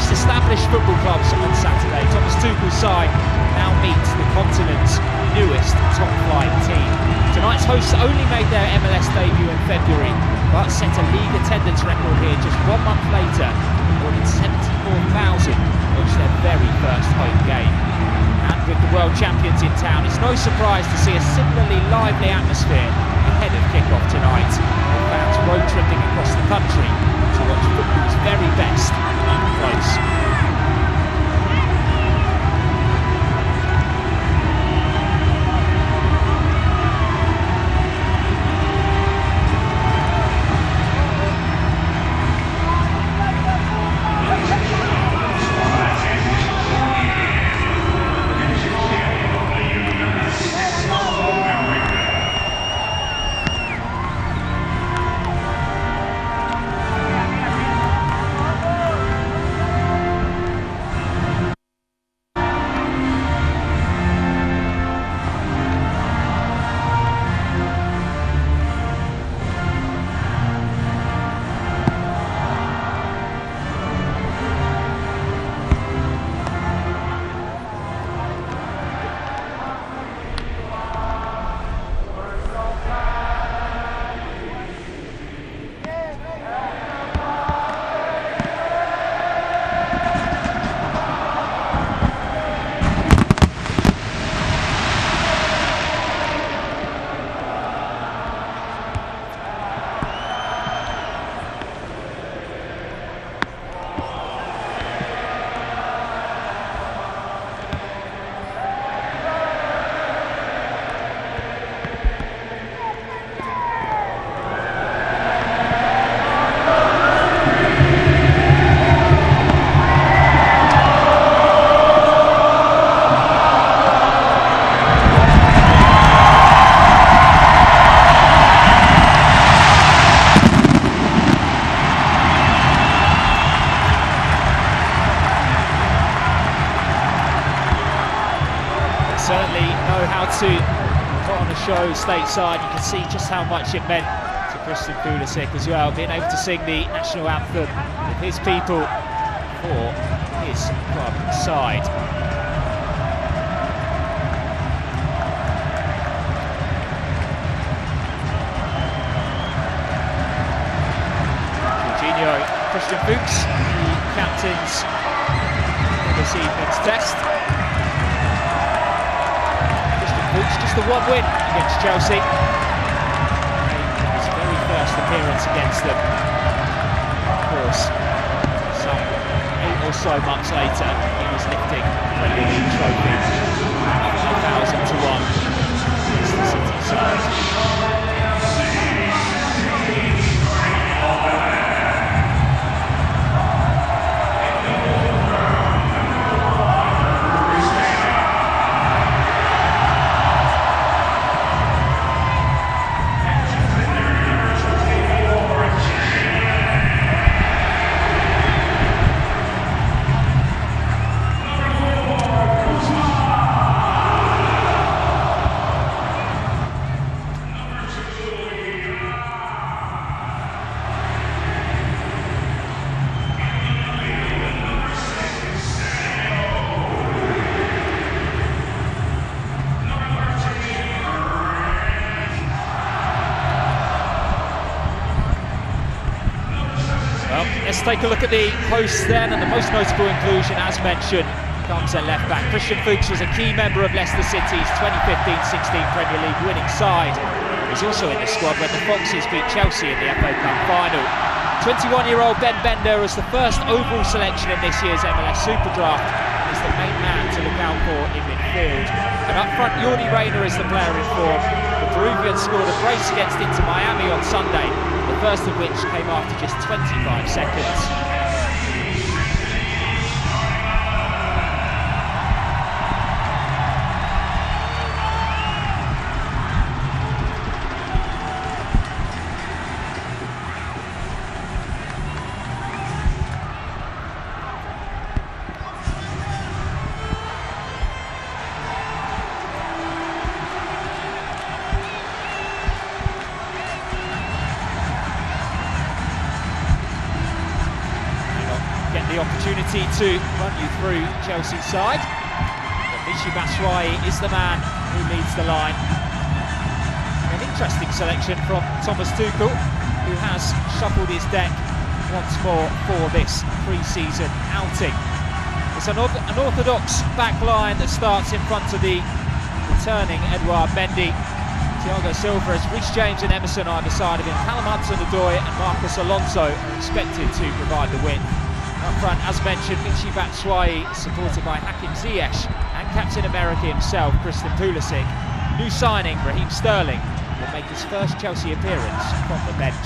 most established football clubs on Saturday. Thomas Tuchel's side now meets the continent's newest top-flight team. Tonight's hosts only made their MLS debut in February, but set a league attendance record here just 1 month later. More than 74,000 watched their very first home game. And with the world champions in town, it's no surprise to see a similarly lively atmosphere ahead of kick-off tonight, with fans road tripping across the country to watch football's very best up close. To put on a show stateside. You can see just how much it meant to Christian Pulisic as well, being able to sing the national anthem with his people for his club side. Jorginho, Christian Fuchs, the captains for this evening's test. Just the one win against Chelsea. His very first appearance against them. Of course, some 8 or so months later, he was lifting the Premier League trophy 5,000 to 1 against the City side. Let's take a look at the posts then, and the most notable inclusion, as mentioned, comes at left back. Christian Fuchs was a key member of Leicester City's 2015-16 Premier League winning side. He was also in the squad when the Foxes beat Chelsea in the FA Cup final. 21-year-old Ben Bender was the first overall selection in this year's MLS Super Draft and is the main man to look out for in midfield. And up front, Jordi Reyna is the player in form. The Peruvian scored a brace against Inter Miami on Sunday, the first of which came after just 25 seconds. opportunity to run you through Chelsea's side. But Michy Batshuayi is the man who leads the line. An interesting selection from Thomas Tuchel, who has shuffled his deck once more for this pre-season outing. It's an orthodox back line that starts in front of the returning Edouard Mendy. Thiago Silva has Reece James and Emerson either side of him. Callum Hudson-Odoi and Marcos Alonso are expected to provide the width. Up front, as mentioned, Michy Batshuayi, supported by Hakim Ziyech and Captain America himself, Christian Pulisic. New signing, Raheem Sterling, will make his first Chelsea appearance from the bench.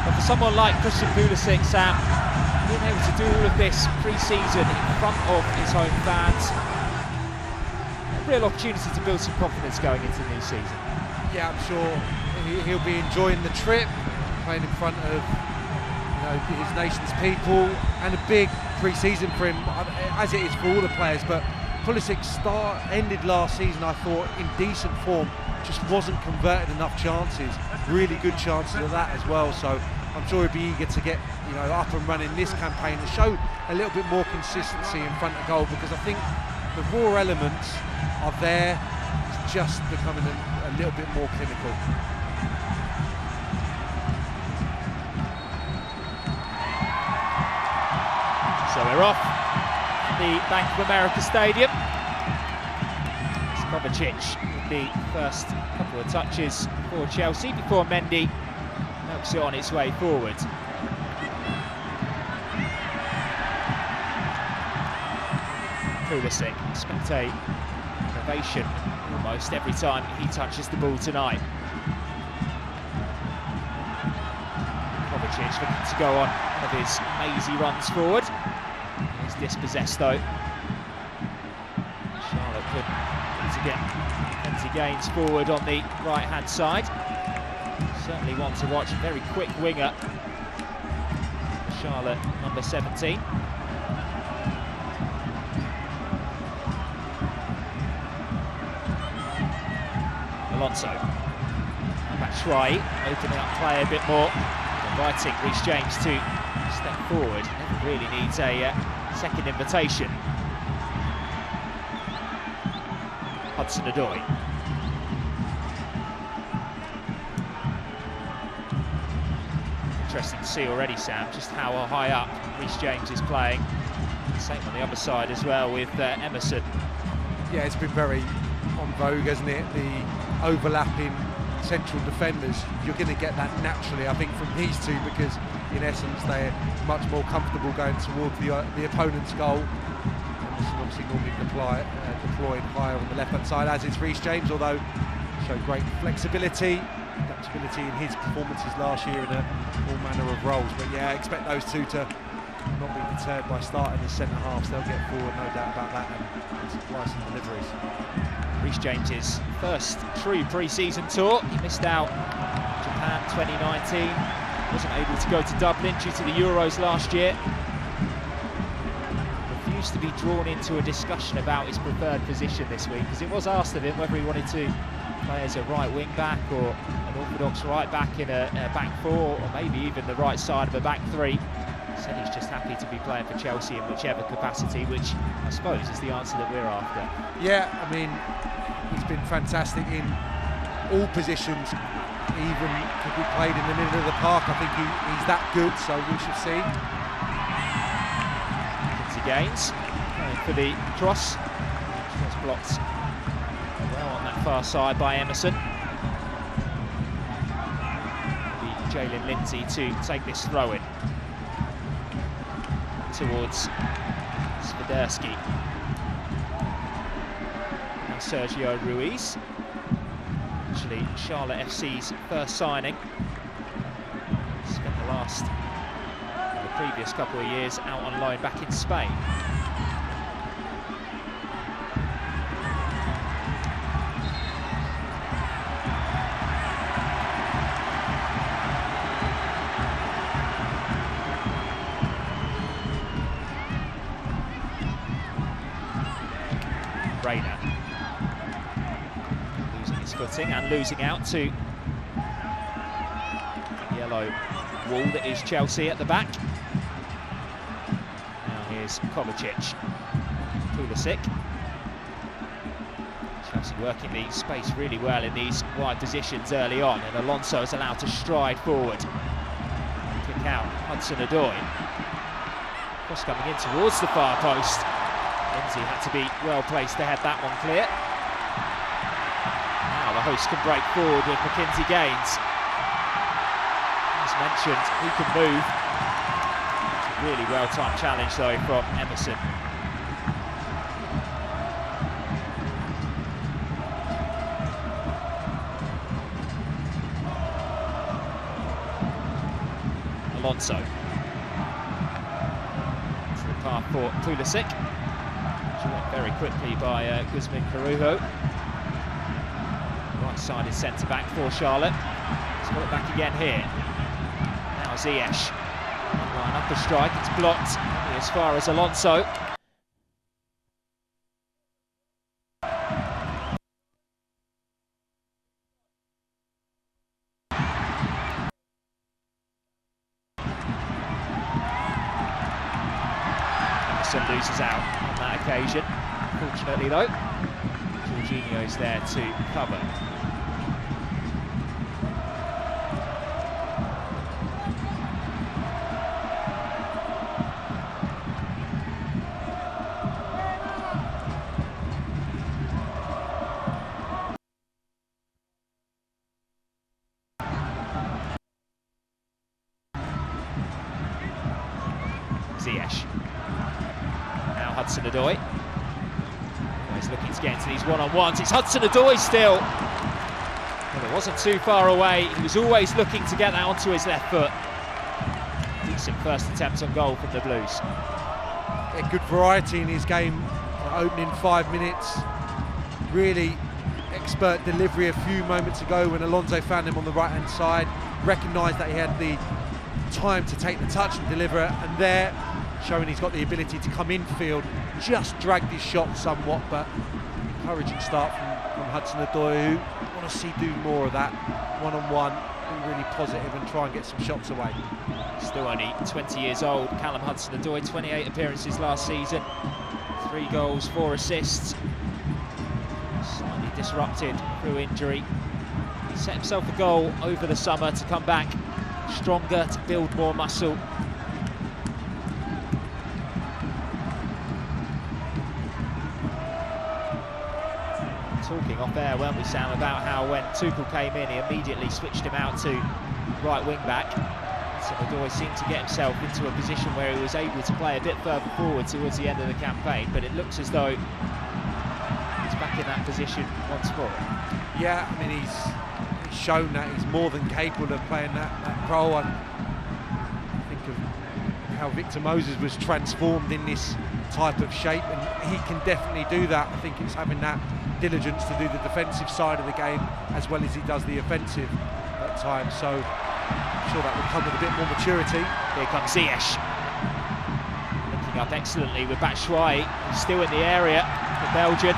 But for someone like Christian Pulisic, Sam, being able to do all of this pre-season in front of his home fans, a real opportunity to build some confidence going into the new season. Yeah, I'm sure he'll be enjoying the trip, playing in front of his nation's people, and a big pre-season for him, as it is for all the players. But Pulisic ended last season, I thought, in decent form, just wasn't converting enough chances, really good chances of that as well. So I'm sure he'll be eager to get up and running this campaign to show a little bit more consistency in front of goal, because I think the raw elements are there. It's just becoming a little bit more clinical. So we're off the Bank of America Stadium. It's Kovacic with the first couple of touches for Chelsea before Mendy helps it on its way forward. Pulisic, expect a ovation almost every time he touches the ball tonight. Kovacic looking to go on one of his mazy runs forward. He's dispossessed though. Charlotte could get plenty gains forward on the right hand side. Certainly one to watch, a very quick winger. Charlotte, number 17. Alonso. Batshuayi opening up play a bit more, inviting Reece James to step forward. Never really needs a second invitation. Hudson-Odoi. Interesting to see already, Sam, just how high up Reece James is playing. Same on the other side as well with Emerson. Yeah, it's been very on vogue, hasn't it? The overlapping central defenders. You're going to get that naturally, I think, from these two, because in essence they're much more comfortable going towards the opponent's goal. Emerson obviously normally deployed higher on the left-hand side, as is Reece James, although showed great flexibility, adaptability in his performances last year in all manner of roles. But yeah, I expect those two to not be deterred by starting the centre halves. They'll get forward, no doubt about that, and supply some deliveries. Reece James's first true pre-season tour. He missed out Japan 2019, wasn't able to go to Dublin due to the Euros last year. Refused to be drawn into a discussion about his preferred position this week, because it was asked of him whether he wanted to play as a right wing back or an orthodox right back in a back four, or maybe even the right side of a back three. Said he's just happy to be playing for Chelsea in whichever capacity, which I suppose is the answer that we're after. Yeah, I mean, he's been fantastic in all positions. Even could be played in the middle of the park. I think he's that good, so we should see. Quincy Gaines going for the cross. Cross blocked well on that far side by Emerson. Jalen Lindsay to take this throw in towards Swiderski and Sergio Ruiz. Actually, Charlotte FC's first signing. Spent the previous couple of years out on loan back in Spain. Reina losing his footing and losing out to the yellow wall that is Chelsea at the back. is Kovacic. Pulisic. Chelsea working the space really well in these wide positions early on, and Alonso is allowed to stride forward. Kick out Hudson-Odoi. Cross coming in towards the far post. Lindsay had to be well placed to head that one clear. Now the hosts can break forward with Mackenzie Gaines. As mentioned, he can move. It's a really well-timed challenge though from Emerson. Alonso. To the path for Pulisic. Joined very quickly by Guzman Carujo. Right-sided centre-back for Charlotte. He's got it back again here. Now Ziyech. Line up the strike, it's blocked. Only as far as Alonso. Loses out on that occasion. Fortunately though, Jorginho's there to cover. Ziyech. Hudson-Odoi. He's looking to get into these one-on-ones. It's Hudson-Odoi still. Well, it wasn't too far away. He was always looking to get that onto his left foot. Decent first attempt on goal from the Blues. Yeah, good variety in his game. Opening 5 minutes. Really expert delivery a few moments ago when Alonso found him on the right-hand side. Recognised that he had the time to take the touch and deliver it, and there, showing he's got the ability to come infield, just dragged his shot somewhat, but encouraging start from Hudson-Odoi, who want to see do more of that one-on-one, be really positive and try and get some shots away. Still only 20 years old, Callum Hudson-Odoi, 28 appearances last season, 3 goals, 4 assists. Slightly disrupted through injury. He set himself a goal over the summer to come back stronger, to build more muscle. Talking off air, weren't we, Sam, about how when Tuchel came in, he immediately switched him out to right wing back. So Odoi seemed to get himself into a position where he was able to play a bit further forward towards the end of the campaign, but it looks as though he's back in that position once more. Yeah, I mean, he's shown that he's more than capable of playing that role. I think of how Victor Moses was transformed in this type of shape, and he can definitely do that. I think it's having that diligence to do the defensive side of the game as well as he does the offensive at times, so I'm sure that will come with a bit more maturity. Here comes Ziyech, linking up excellently with Batshuayi, who's still in the area, the Belgian.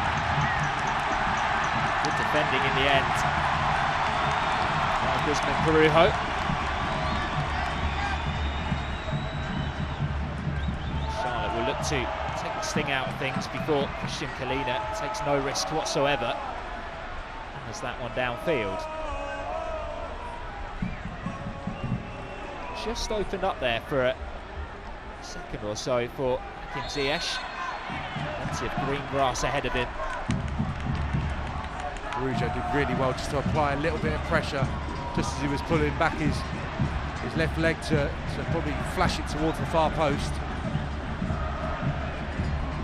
Good defending in the end by Guzman Carujo. Charlotte will look to take the sting out of things before Christian Kalina takes no risk whatsoever. And there's that one downfield. Just opened up there for a second or so for Hakim Ziyech. Plenty of green grass ahead of him. Carujo did really well just to apply a little bit of pressure just as he was pulling back his left leg to probably flash it towards the far post.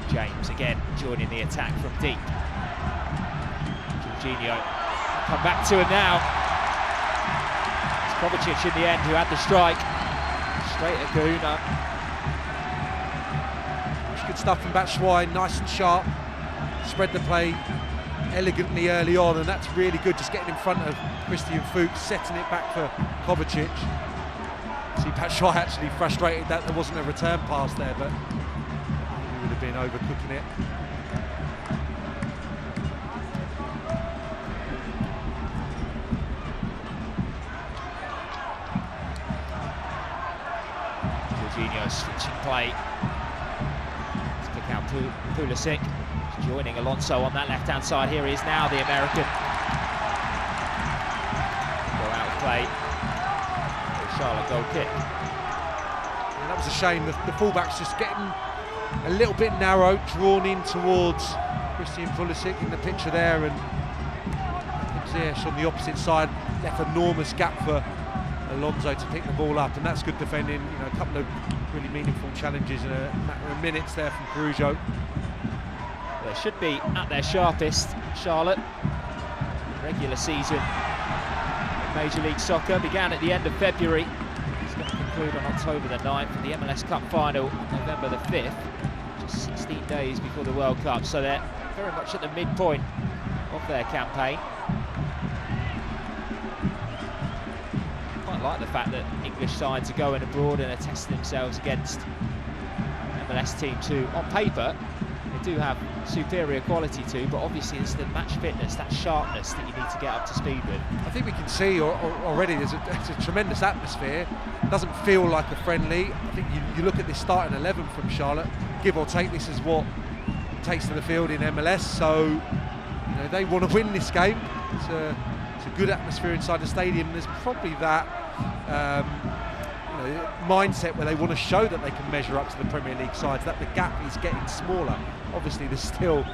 James again joining the attack from deep. Jorginho come back to him now. It's Kovacic in the end who had the strike. Straight at Kahuna. Good stuff from Batshuayi, nice and sharp. Spread the play elegantly early on, and that's really good, just getting in front of Christian Fuchs, setting it back for Kovacic. See, Batshuayi actually frustrated that there wasn't a return pass there, but he would have been overcooking it. Jorginho switching play. Pulisic, joining Alonso on that left-hand side. Here he is now, the American. Go out of play. Charlotte goal kick. And that was a shame. The fullback's just getting a little bit narrow, drawn in towards Christian Pulisic in the picture there, and Ziyech on the opposite side left enormous gap for Alonso to pick the ball up, and that's good defending. You know, a couple of really meaningful challenges in a matter of minutes there from Caruso. They should be at their sharpest, Charlotte. Regular season in Major League Soccer began at the end of February. It's going to conclude on October the 9th, and the MLS Cup final on November the 5th, just 16 days before the World Cup. So they're very much at the midpoint of their campaign. Quite like the fact that English sides are going abroad and are testing themselves against MLS teams who, on paper, they do have superior quality too, but obviously it's the match fitness, that sharpness that you need to get up to speed with. I think we can see already there's a tremendous atmosphere. It doesn't feel like a friendly. I think you look at this starting 11 from Charlotte, give or take, this is what takes to the field in MLS, so you know, they want to win this game. It's a good atmosphere inside the stadium. There's probably that mindset where they want to show that they can measure up to the Premier League sides, that the gap is getting smaller. Obviously there's still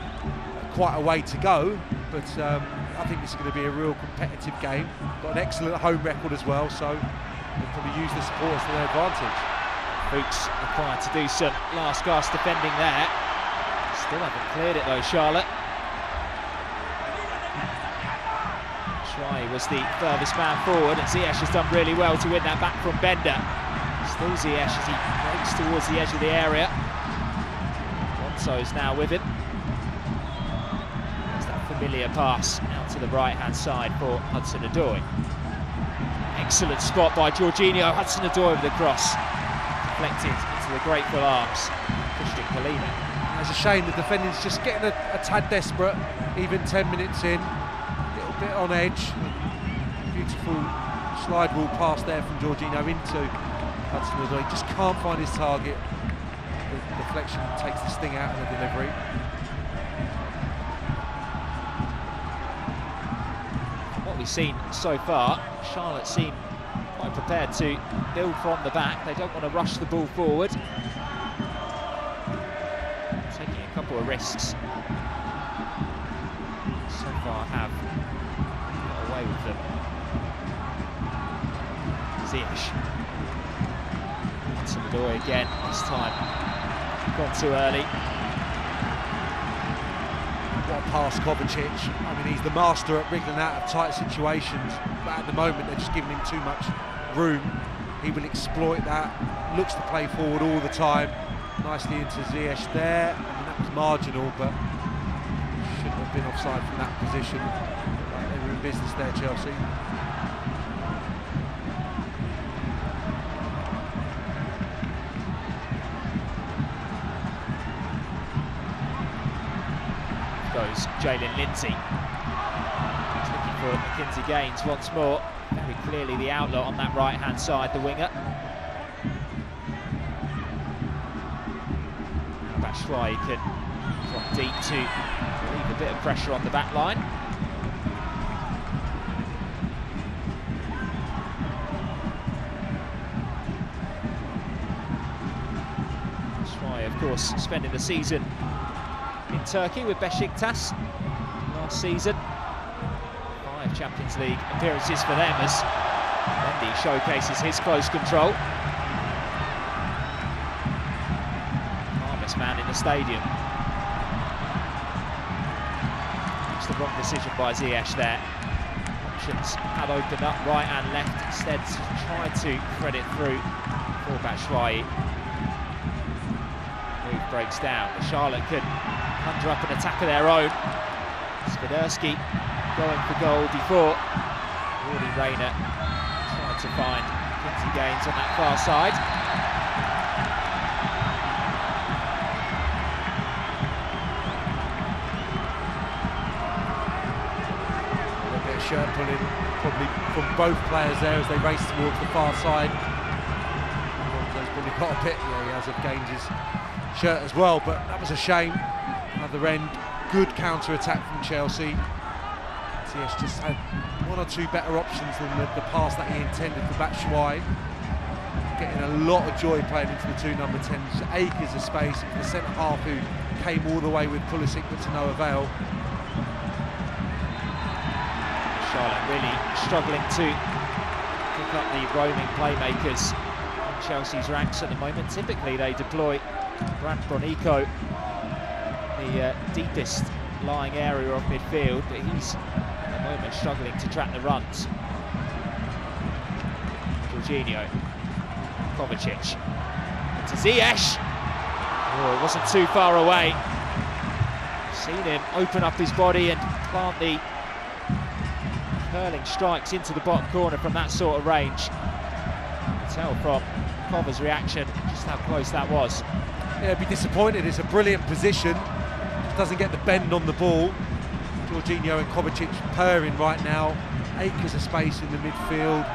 quite a way to go, but I think this is going to be a real competitive game. Got an excellent home record as well, so they'll probably use the supporters to their advantage. Fuchs required to do some last gasp defending there. Still haven't cleared it though, Charlotte. Schwei was the furthest man forward, and Ziyech has done really well to win that back from Bender. Still Ziyech as he breaks towards the edge of the area. Alonso's now with him. There's that familiar pass out to the right-hand side for Hudson-Odoi. Excellent spot by Jorginho. Hudson-Odoi with the cross. Deflected into the grateful arms of Christian Pulisic. It's a shame the defending's just getting a tad desperate, even 10 minutes in. A little bit on edge. Beautiful slide rule pass there from Jorginho into Hudson-Odoi. Just can't find his target. The deflection takes the sting out of the delivery. From what we've seen so far, Charlotte seem quite prepared to build from the back. They don't want to rush the ball forward. Taking a couple of risks. So far have got away with them. Ziyech. Hudson-Odoi again, this time gone too early. What a pass, Kovacic. I mean, he's the master at wriggling out of tight situations, but at the moment they're just giving him too much room. He will exploit that, looks to play forward all the time. Nicely into Ziyech there. I mean, that was marginal, but shouldn't have been offside from that position. Like they were in business there, Chelsea. Goes Jalen Lindsay. He's looking for Mackenzie Gaines once more. Very clearly the outlet on that right-hand side, the winger. Schwei can drop deep to leave a bit of pressure on the back line. Schwei, of course, spending the season in Turkey with Beşiktaş last season. 5 Champions League appearances for them as Mendy showcases his close control. Calmest man in the stadium. It's the wrong decision by Ziyech there. Options have opened up right and left, instead tried to thread it through for Batshuayi. Move breaks down, but Charlotte could conjure up an attack of their own. Spiderski going for goal before Jordi Reyna tried to find Mackenzie Gaines on that far side. A little bit of shirt pulling probably from both players there as they race towards the far side. Alonso's probably got a bit, yeah, he has, of Gaines's shirt as well, but that was a shame. Other end, good counter-attack from Chelsea. Ziyech just had one or two better options than the pass that he intended for Batshuayi. Getting a lot of joy playing into the two number 10s, acres of space. The centre half who came all the way with Pulisic, but to no avail. Charlotte really struggling to pick up the roaming playmakers in Chelsea's ranks at the moment. Typically they deploy Brand Bronico, the deepest lying area of midfield, but he's at the moment struggling to track the runs. Jorginho, Kovacic, into Ziyech. Oh, it wasn't too far away. Seen him open up his body and plant the curling strikes into the bottom corner from that sort of range. You can tell from Kova's reaction just how close that was. Yeah, be disappointed. It's a brilliant position. Doesn't get the bend on the ball. Jorginho and Kovacic purring right now. Acres of space in the midfield.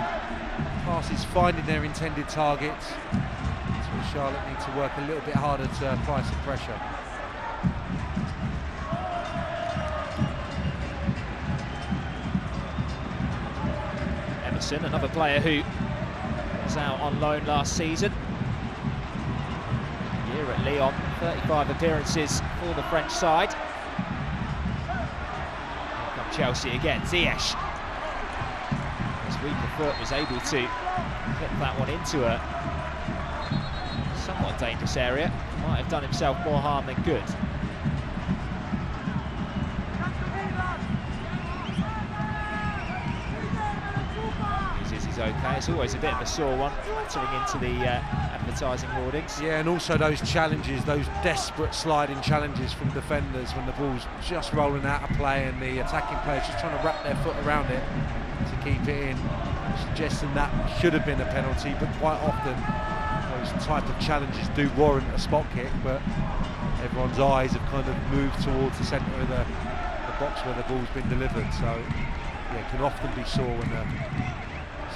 Passes finding their intended targets. So Charlotte need to work a little bit harder to apply some pressure. Emerson, another player who was out on loan last season. A year at Lyon, 35 appearances for the French side. Here come Chelsea again, Ziyech. His weaker foot was able to clip that one into a somewhat dangerous area. Might have done himself more harm than good. He's okay. It's always a bit of a sore one, flattering into the advertising hoardings. Yeah, and also those challenges, those desperate sliding challenges from defenders when the ball's just rolling out of play and the attacking players just trying to wrap their foot around it to keep it in. Suggesting that should have been a penalty, but quite often those type of challenges do warrant a spot kick, but everyone's eyes have kind of moved towards the centre of the box where the ball's been delivered. So yeah, it can often be sore when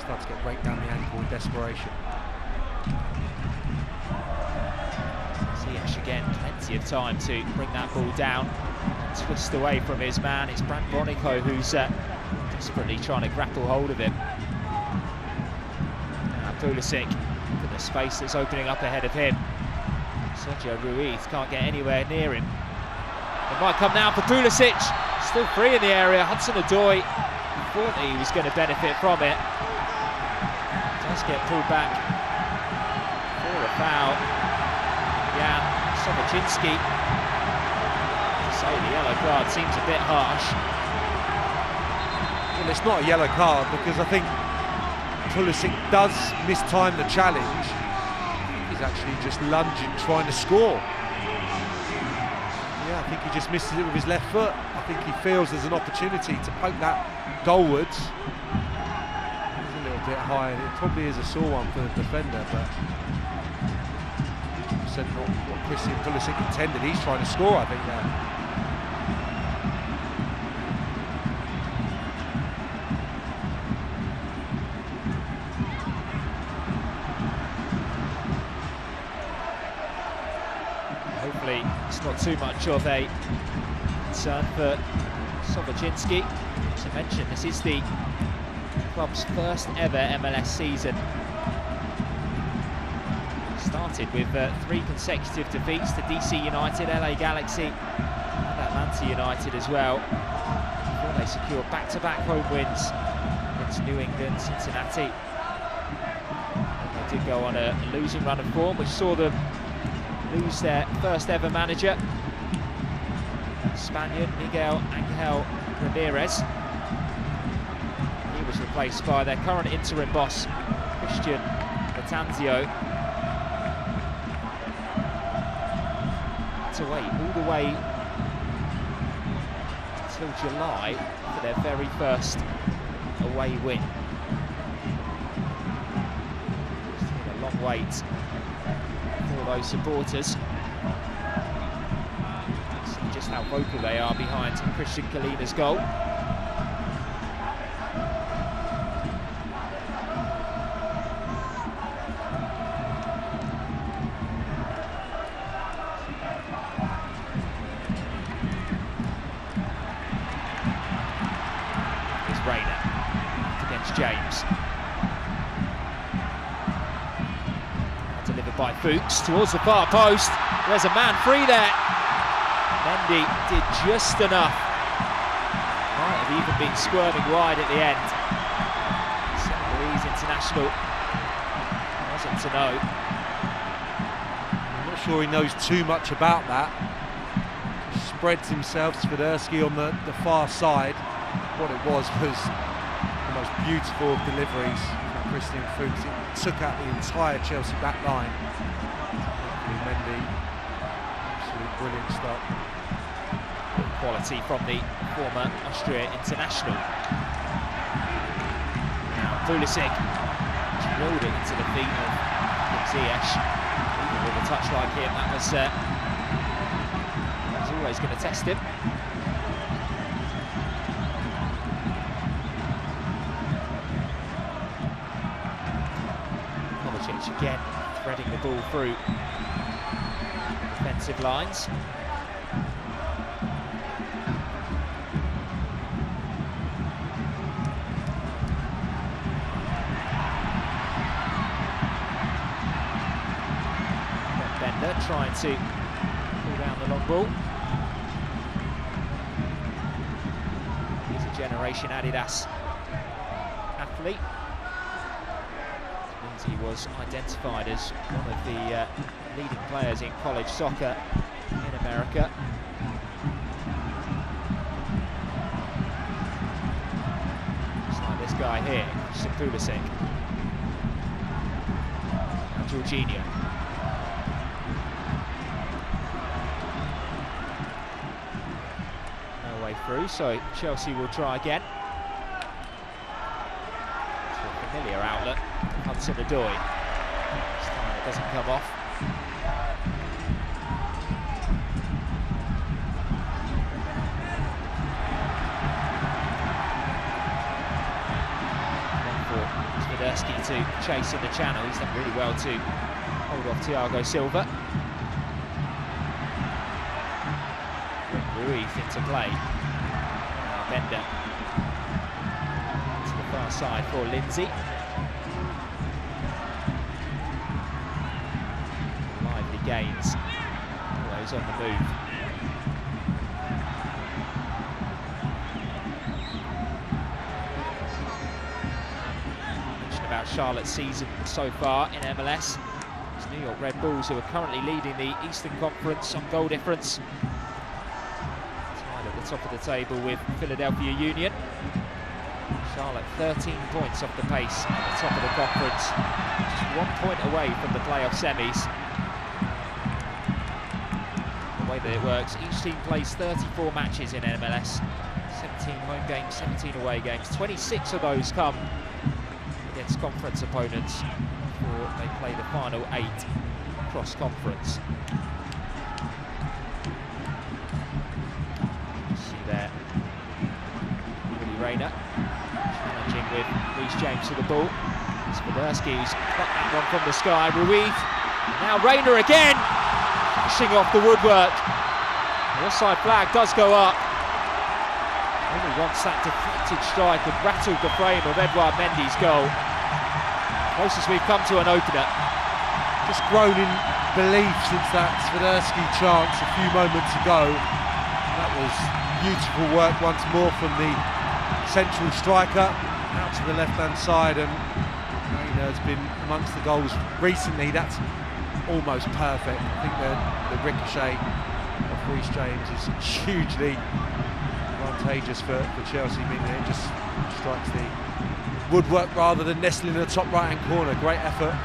start to get raked down the ankle in desperation. Ziyech again, plenty of time to bring that ball down, twist away from his man. It's Brand Bronico who's desperately trying to grapple hold of him. Now Pulisic, for the space that's opening up ahead of him. Sergio Ruiz can't get anywhere near him. It might come now for Pulisic, still free in the area. Hudson-Odoi thought he was going to benefit from it. Does get pulled back for a foul. Jan Sobocinski. To say the yellow card seems a bit harsh. Well, it's not a yellow card because I think Pulisic does mistime the challenge. He's actually just lunging, trying to score. Yeah, I think he just misses it with his left foot. I think he feels there's an opportunity to poke that goalwards. Bit high, and it probably is a sore one for the defender, but said not what Christian Pulisic intended. He's trying to score, I think, now. Hopefully it's not too much of a concern for Sobocinski. As I mentioned, this is the club's first ever MLS season. Started with 3 consecutive defeats to DC United, LA Galaxy and Atlanta United as well, before they secured back-to-back home wins against New England, Cincinnati. And they did go on a losing run of form, which saw them lose their first ever manager, Spaniard Miguel Angel Ramirez. Was replaced by their current interim boss, Christian Pulisic. To wait all the way until July for their very first away win. It's been a long wait for those supporters. See just how vocal they are behind Christian Kalina's goal. Werner against James. Delivered by Fuchs towards the far post. There's a man free there. Mendy did just enough. Might have even been squirming wide at the end. Senegalese international wasn't to know. I'm not sure he knows too much about that. Just spreads himself, Swiderski on the far side. What it was the most beautiful of deliveries from Christian Fuchs. It took out the entire Chelsea back line. Mendy, absolute brilliant stop. Good quality from the former Austria international. Now Pulisic drilled it into the feet of Hakim Ziyech. Even with a touch like him, that was always going to test him. Again, threading the ball through defensive lines. Bender trying to pull down the long ball. He's a Generation Adidas athlete. He was identified as one of the leading players in college soccer in America. Just like this guy here, Christian Pulisic. Now Jorginho. No way through, so Chelsea will try again. It's a familiar outlet. Hudson-odoi. This time it doesn't come off. One for Swiderski to chase in the channel. He's done really well to hold off Thiago Silva. Ruiz into play. Now Bender to the far side for Lindsay. Gains, always on the move. Mention about Charlotte's season so far in MLS. It's New York Red Bulls who are currently leading the Eastern Conference on goal difference. Tied at the top of the table with Philadelphia Union. Charlotte 13 points off the pace at the top of the conference. Just 1 point away from the playoff semis. Way that it works, each team plays 34 matches in MLS, 17 home games, 17 away games. 26 of those come against conference opponents before they play the final 8 cross-conference. See there, Werner challenging with Reece James to the ball. Swiderski's got that one from the sky. Ruiz, now Werner again. Pushing off the woodwork. The offside flag does go up. Only once that deflected strike had rattled the frame of Edouard Mendy's goal. Closest we've come to an opener. Just grown in belief since that Swiderski chance a few moments ago. That was beautiful work once more from the central striker out to the left-hand side, and Werner has been amongst the goals recently. That's almost perfect. I think the ricochet of Reece James is hugely advantageous for Chelsea, meaning it just strikes the woodwork rather than nestling in the top right-hand corner. Great effort.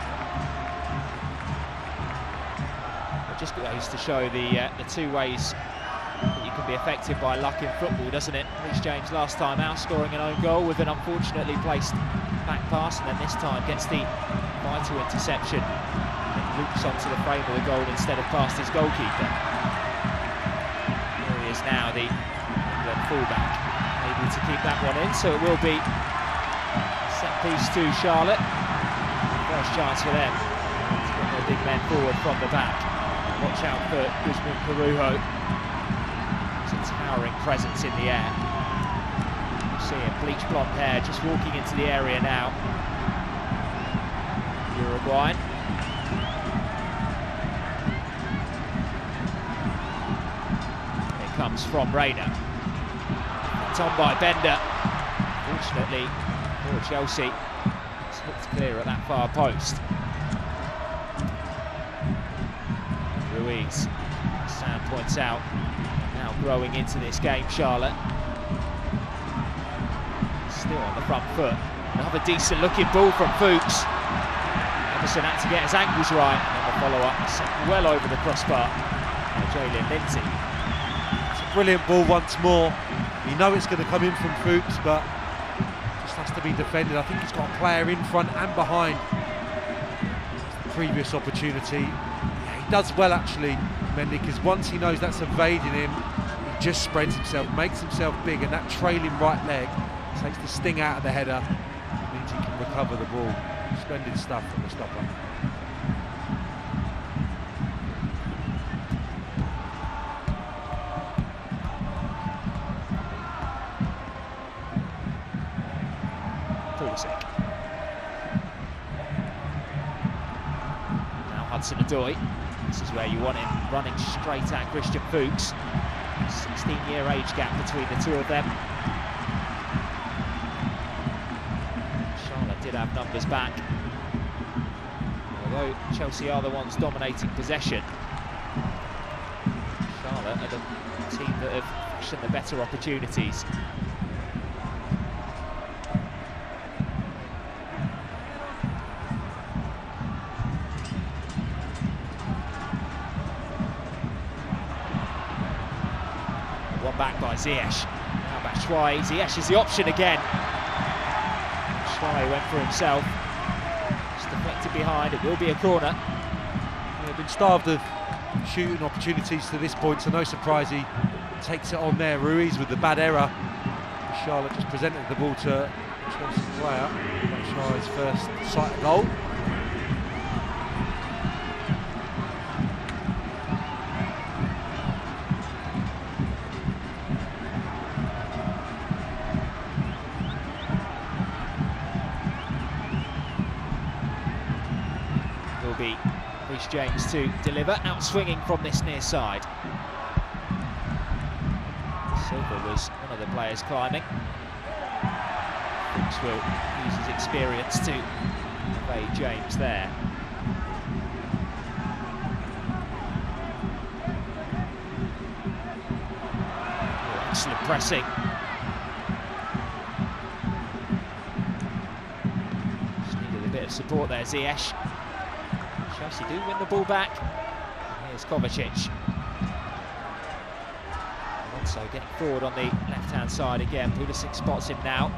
It just goes to show the two ways that you can be affected by luck in football, doesn't it? Reece James last time out scoring an own goal with an unfortunately placed back pass, and then this time gets the vital interception. Loops onto the frame of the goal instead of past his goalkeeper. Here he is now, the England fullback, able to keep that one in, so it will be set piece to Charlotte. First chance for them to get their big men forward from the back. Watch out for Guzman Perujo. It's a towering presence in the air. See him, bleach blonde hair, just walking into the area now. Uruguayan. It comes from Reina. It's on by Bender. Fortunately for Chelsea, it's hooked clear at that far post. Ruiz, Sam points out, now growing into this game, Charlotte. Still on the front foot. Another decent looking ball from Fuchs. Emerson had to get his angles right, and then the follow-up sent well over the crossbar by Jalen Lindsay. It's a brilliant ball once more. You know it's going to come in from Fuchs, but just has to be defended. I think he's got a player in front and behind. The previous opportunity. Yeah, he does well actually, Mendy, because once he knows that's evading him, he just spreads himself, makes himself big, and that trailing right leg takes the sting out of the header. It means he can recover the ball. Splendid stuff from the stopper. Pulisic. Now Hudson-Odoi. This is where you want him, running straight at Christian Fuchs. 16-year age gap between the two of them. Charlotte did have numbers back, although Chelsea are the ones dominating possession. Charlotte are the team that have fashioned the better opportunities. One back by Ziyech. Now back Schwei. Ziyech is the option again. Schwei went for himself. Just deflected behind. It will be a corner. They've been starved of shooting opportunities to this point, so no surprise he takes it on there. Ruiz with the bad error. Charlotte just presented the ball to a Chelsea player. Schwei's first sight of goal. Be Reece James to deliver, out swinging from this near side. Silva was one of the players climbing. Fuchs will use his experience to evade James there. Oh, excellent pressing. Just needed a bit of support there, Ziyech. Chelsea do win the ball back. Here's Kovacic. Alonso getting forward on the left-hand side again. Pulisic spots him now.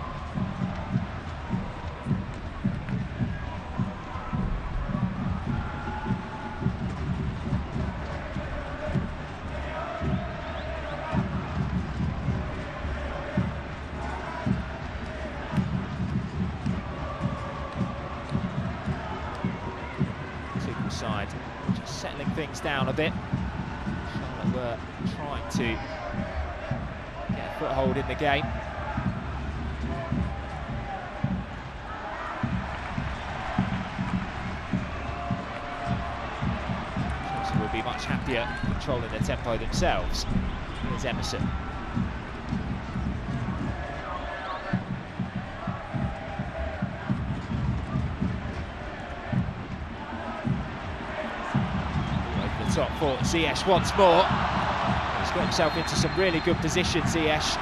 Side, just settling things down a bit. Charlotte were trying to get a foothold in the game. Chelsea will be much happier controlling the tempo themselves. Here's Emerson. Top for Ziyech once more. He's got himself into some really good positions, Ziyech.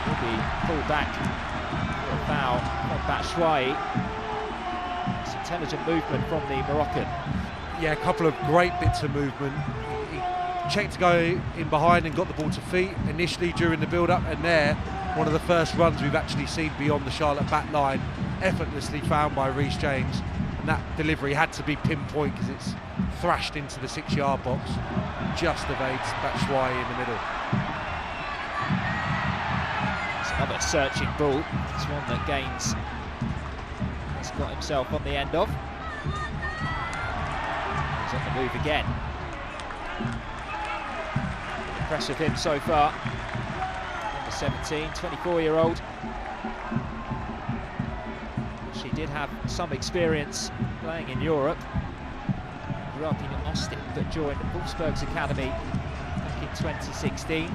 Will be pulled back for a foul from Batshuayi. It's intelligent movement from the Moroccan. Yeah, a couple of great bits of movement. He checked to go in behind and got the ball to feet initially during the build-up, and there, one of the first runs we've actually seen beyond the Charlotte back line, effortlessly found by Reece James. And that delivery had to be pinpoint because it's thrashed into the 6-yard box, just evades Batshuayi in the middle. It's another searching ball. It's one that Gaines has got himself on the end of. He's on the move again. Impressive him so far. 17, 24-year-old. She did have some experience playing in Europe. Grew up in Austin, but joined Wolfsburg's academy back in 2016.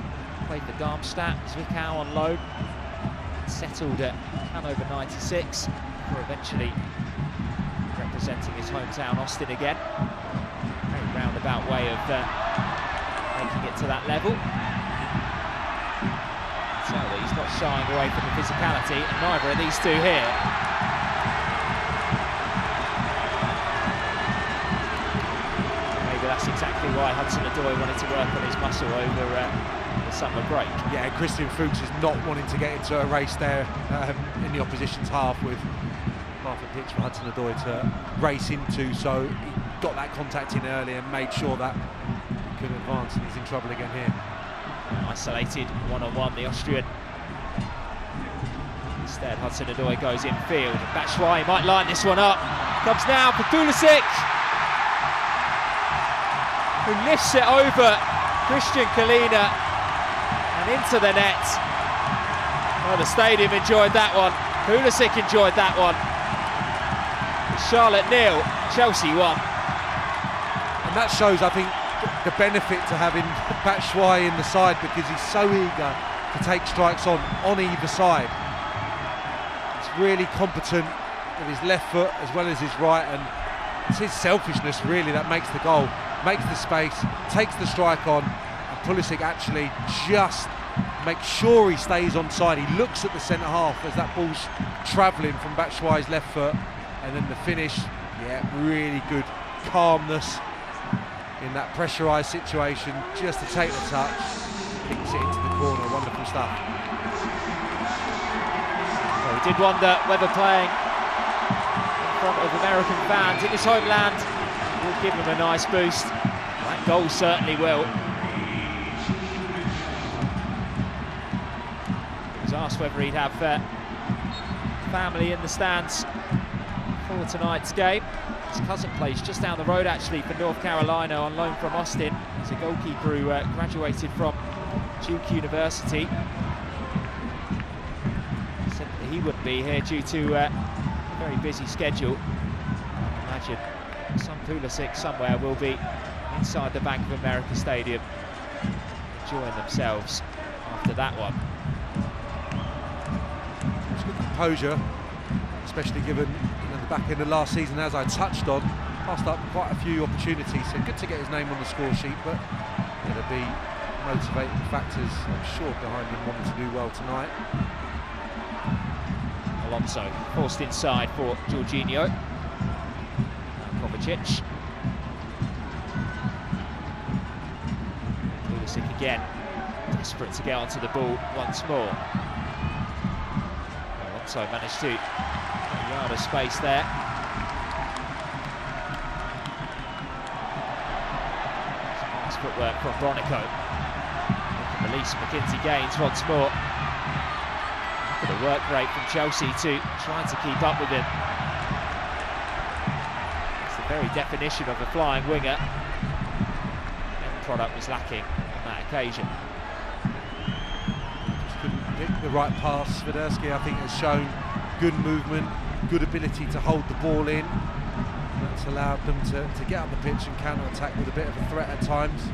Played for Darmstadt, Zwickau on loan. Settled at Hannover 96, before eventually representing his hometown Austin again. Very roundabout way of making it to that level. So that he's not shying away from the physicality, and neither are these two here. Maybe that's exactly why Hudson-Odoi wanted to work on his muscle over the summer break. Yeah, Christian Fuchs is not wanting to get into a race there in the opposition's half, with half a pitch for Hudson-Odoi to race into, so he got that contact in early and made sure that he could advance, and he's in trouble again here. Isolated one-on-one, the Austrian. Instead, Hudson-Odoi goes infield. Batshuayi might line this one up. Comes now for Pulisic, who lifts it over Christian Kalina and into the net. Well, the stadium enjoyed that one. Pulisic enjoyed that one. Charlotte 0, Chelsea 1. And that shows, I think, the benefit to having Batshuayi in the side, because he's so eager to take strikes on either side. He's really competent with his left foot as well as his right, and it's his selfishness really that makes the goal, makes the space, takes the strike on, and Pulisic actually just makes sure he stays on side. He looks at the centre half as that ball's travelling from Batshuayi's left foot, and then the finish, yeah, really good calmness in that pressurised situation, just to take the touch, picks it into the corner. Wonderful stuff. Well, we did wonder whether playing in front of American fans in his homeland would give him a nice boost. That goal certainly will. He was asked whether he'd have family in the stands for tonight's game. His cousin plays just down the road actually for North Carolina on loan from Austin. He's a goalkeeper who graduated from Duke University. He said that he wouldn't be here due to a very busy schedule. I imagine some Pulisic somewhere will be inside the Bank of America Stadium enjoying themselves after that one. It's good composure, especially given the back end of last season, as I touched on, passed up quite a few opportunities, so good to get his name on the score sheet, but there'll be motivating factors, I'm sure, behind him wanting to do well tonight. Alonso forced inside for Jorginho. Kovacic. Pulisic again, desperate to get onto the ball once more. Alonso managed to get a yard of space there. Some nice footwork from Bronico. Release McKenzie Gaines once more. Look at the work rate from Chelsea to trying to keep up with him. It's the very definition of a flying winger. And the product was lacking on that occasion. Just couldn't pick the right pass. Swiderski, I think, has shown good movement, good ability to hold the ball in. That's allowed them to get up the pitch and counter-attack with a bit of a threat at times.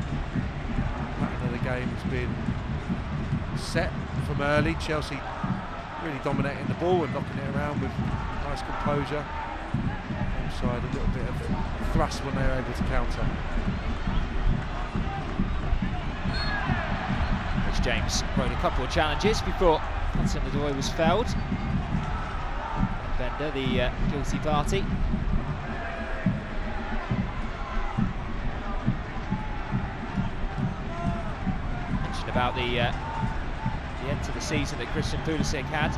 The game has been set from early. Chelsea really dominating the ball and knocking it around with nice composure. Inside a little bit of thrust when they were able to counter. Rich James rode a couple of challenges before Hudson-Odoi was fouled. Bender, the guilty party. About the end to the season that Christian Pulisic had.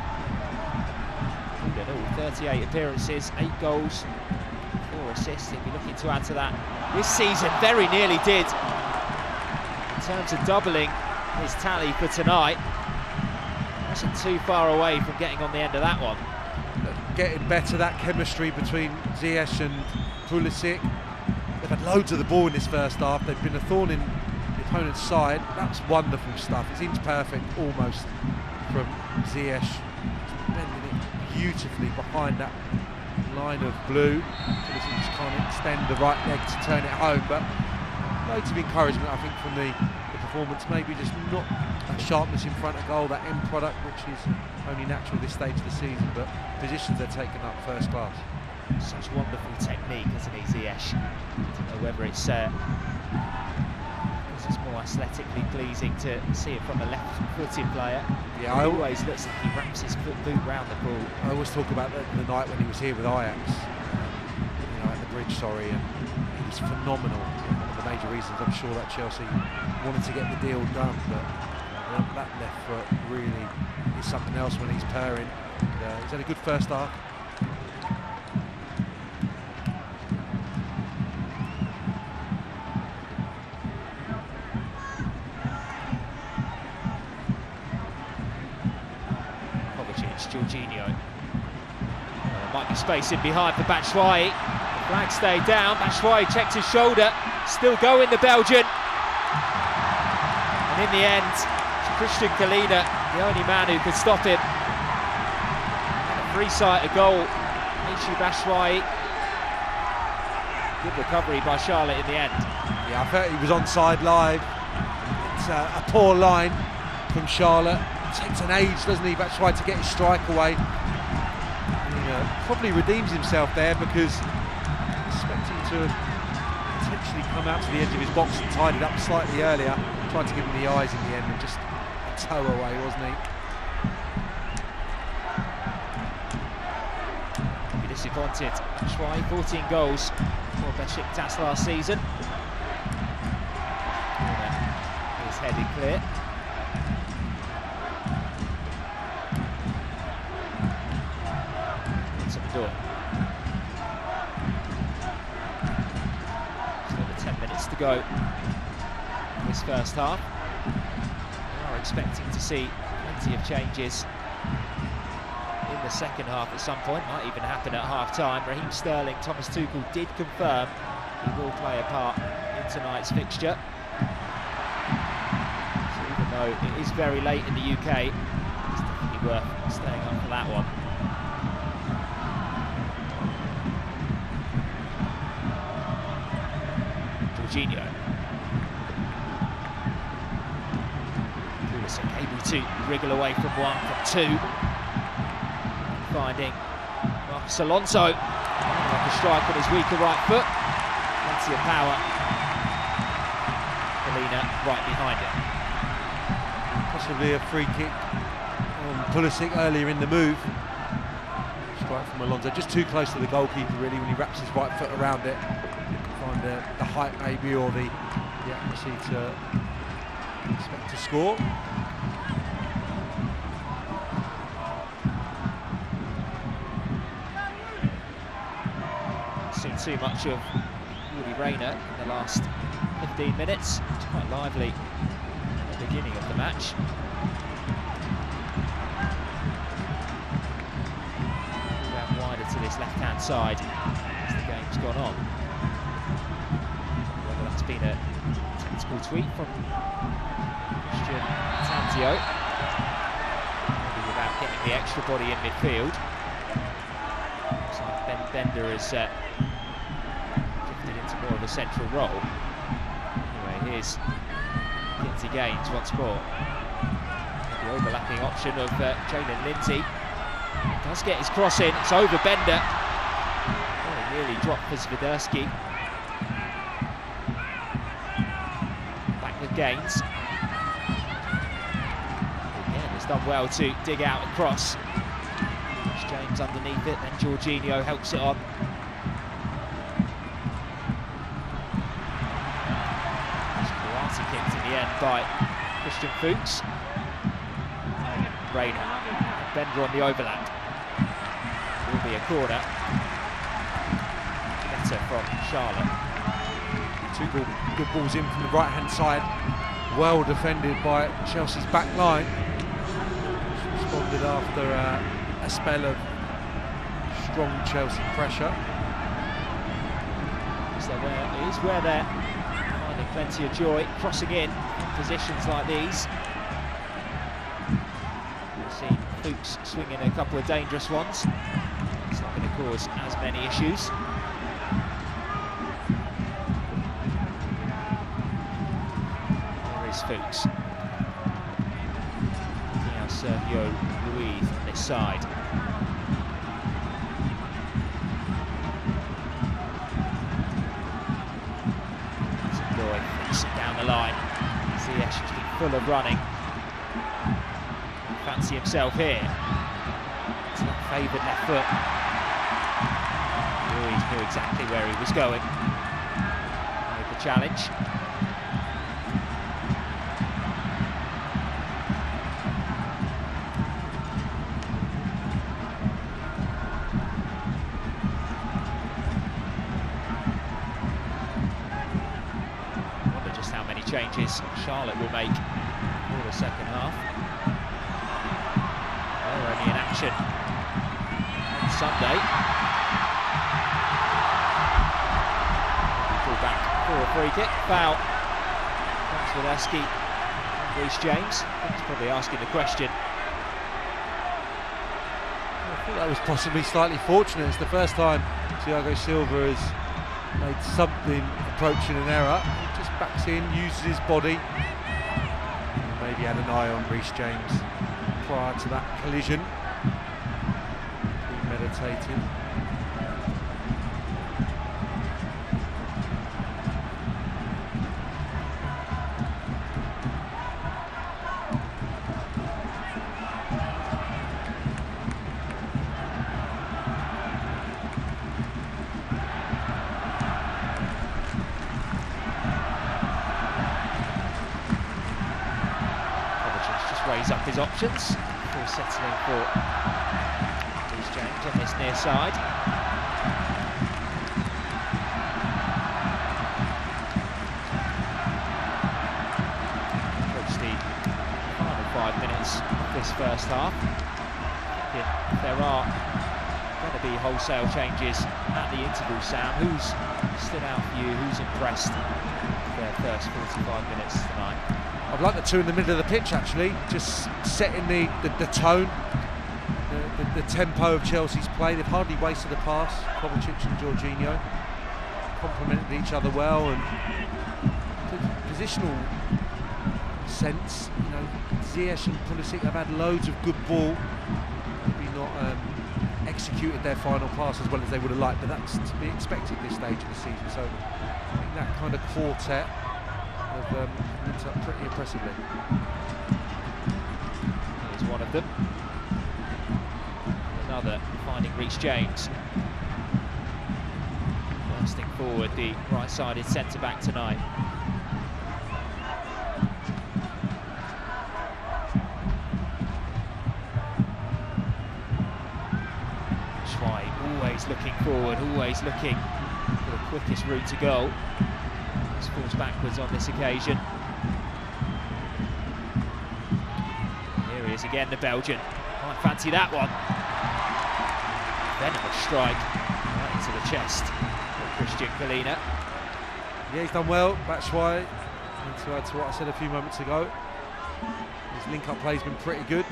38 appearances, 8 goals, 4 assists. He'll be looking to add to that this season. Very nearly did in terms of doubling his tally for tonight. Wasn't too far away from getting on the end of that one. Getting better, that chemistry between Ziyech and Pulisic. They've had loads of the ball in this first half. They've been a thorn in opponent's side. That's wonderful stuff. It's inch perfect almost. from Ziyech, bending it beautifully behind that line of blue. Pulisic just can't extend the right leg to turn it home, but loads of encouragement, I think, from the performance. Maybe just not that sharpness in front of goal, that end product, which is only natural at this stage of the season, but positions are taken up first class. Such wonderful technique, isn't he, Ziyech? I don't know whether it's more aesthetically pleasing to see it from a left-footed player. Yeah, he always looks like he wraps his boot round the ball. I always talk about the night when he was here with Ajax, at the bridge, and he was phenomenal. One of the major reasons, I'm sure, that Chelsea wanted to get the deal done, but that left foot really is something else when he's purring. And, he's had a good first half. Jorginho. There might be space in behind for Batshuayi. The flag stayed down. Batshuayi checked his shoulder. Still going, the Belgian. And in the end, Christian Pulisic, the only man who could stop him. And a free-sighted goal. Michy Batshuayi. Good recovery by Charlotte in the end. Yeah, I felt he was onside live. It's a poor line from Charlotte. Takes an age, doesn't he, Batshuayi, to get his strike away. He probably redeems himself there, because expecting to potentially come out to the edge of his box and tied it up slightly earlier. Tried to give him the eyes in the end and just a toe away, wasn't he? Be disappointed. Batshuayi, 14 goals for Besiktas last season. He's headed clear. Still 10 minutes to go in this first half. We are expecting to see plenty of changes in the second half at some point. Might even happen at half-time. Raheem Sterling, Thomas Tuchel did confirm he will play a part in tonight's fixture. So even though it is very late in the UK, it's definitely worth staying up for that one. Jorginho. Pulisic able to wriggle away from one, from two. Finding Marcos Alonso. Like a strike on his weaker right foot. Plenty of power. Molina right behind it. Possibly a free kick on Pulisic earlier in the move. Strike from Alonso, just too close to the goalkeeper really when he wraps his right foot around it. Find the height maybe, or the accuracy to expect to score. Seen too much of Timo Werner in the last 15 minutes. It's quite lively at the beginning of the match. Around wider to this left-hand side as the game's gone on. Whether that's been a tactical tweak from Christian Pulisic, maybe about getting the extra body in midfield. Looks like Ben Bender has drifted into more of a central role. Anyway, here's Lindsay Gaines once more. The overlapping option of Jalen Lindsay. He does get his cross in, it's over Bender. Oh, he nearly dropped for Swiderski. Back with Gaines. Again, he's done well to dig out a cross. There's James underneath it, then Jorginho helps it on. Karate kicked in the end by Christian Fuchs. Werner, Bender on the overlap. Will be a corner. Better from Charlotte. Two good balls in from the right-hand side. Well defended by Chelsea's back line. Responded after a spell of strong Chelsea pressure. So it is where they're finding plenty of joy, crossing in positions like these. Fuchs swinging a couple of dangerous ones. It's not going to cause as many issues. There is Fuchs. Now Sergio Ruiz on this side. Hudson-odoi flicks it down the line. Ziyech has been full of running. Fancy himself here. It's not favoured left foot. Ruiz knew exactly where he was going. Made the challenge. I wonder just how many changes Charlotte will make for the second half. They're only in action on Sunday. Pull back for a free kick. Foul. Thanks with Esky and Reece James. He's probably asking the question. I thought that was possibly slightly fortunate. It's the first time Thiago Silva has made something approaching an error. He just backs in, uses his body. Maybe had an eye on Reece James prior to that collision. Premeditated. Weighs up his options before settling for Reece James on this near side. Approach the final 5 minutes of this first half. If there are going to be wholesale changes at the interval, Sam, who's stood out for you, who's impressed with their first 45 minutes tonight? I'd like the two in the middle of the pitch, actually, just setting the tone, the tempo of Chelsea's play. They've hardly wasted a pass. Kovacic and Jorginho complemented each other well, and the positional sense, you know, Ziyech and Pulisic have had loads of good ball, maybe not executed their final pass as well as they would have liked, but that's to be expected at this stage of the season. So I think that kind of quartet have linked up pretty impressively. Here's one of them. Another finding Reece James. Bursting forward, the right-sided centre-back tonight. Schweig always looking forward, always looking for the quickest route to goal. Falls backwards on this occasion. Here he is again, the Belgian. Might fancy that one. Venomous strike right into the chest for Christian Pulisic. Yeah, he's done well, Batshuayi. And to add to what I said a few moments ago, his link-up play's been pretty good.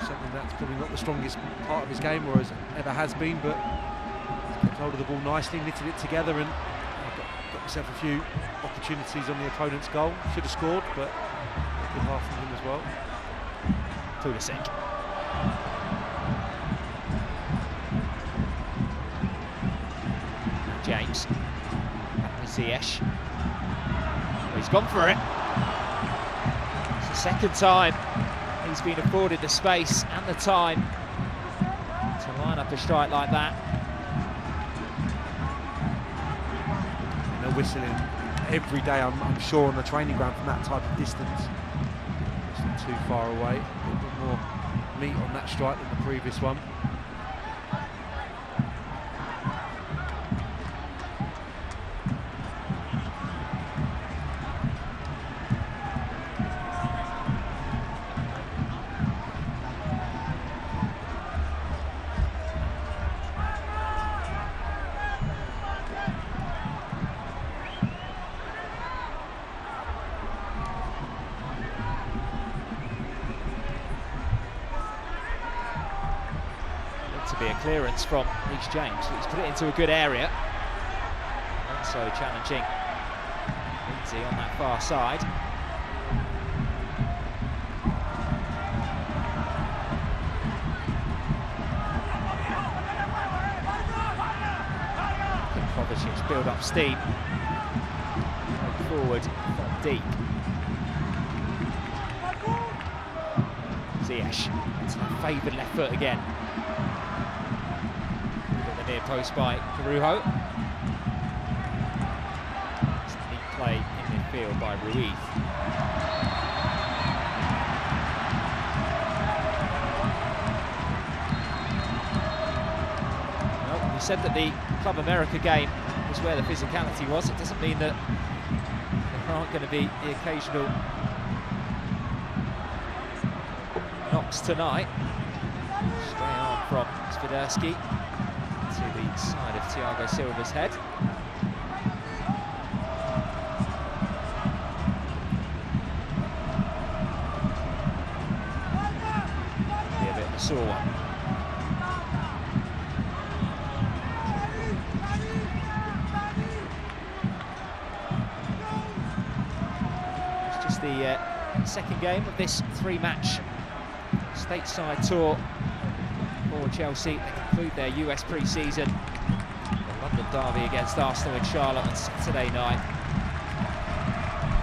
Something that's probably not the strongest part of his game, or as ever has been, but he's kept hold of the ball nicely, knitted it together, and got himself a few opportunities on the opponent's goal. Should have scored, but a good half from him as well. Pulisic. James. Back with Ziyech. Oh, he's gone for it. It's the second time he's been afforded the space and the time to line up a strike like that. No whistling every day, I'm sure, on the training ground from that type of distance. It's not too far away. A little bit more meat on that strike than the previous one. to be a clearance from Reece James. He's put it into a good area. Also challenging Lindsay on that far side. Kovacic build up steam. Going forward from deep. Ziyech into that favoured left foot again. At the near post by Carujo. It's a neat play in midfield by Ruiz. Well, we said that the Club America game was where the physicality was. It doesn't mean that there aren't going to be the occasional knocks tonight. Stray on from Swiderski to the side of Thiago Silva's head. Be a bit of a sore one. It's just the second game of this three-match stateside tour for Chelsea. They conclude their US pre-season. The London derby against Arsenal in Charlotte on Saturday night.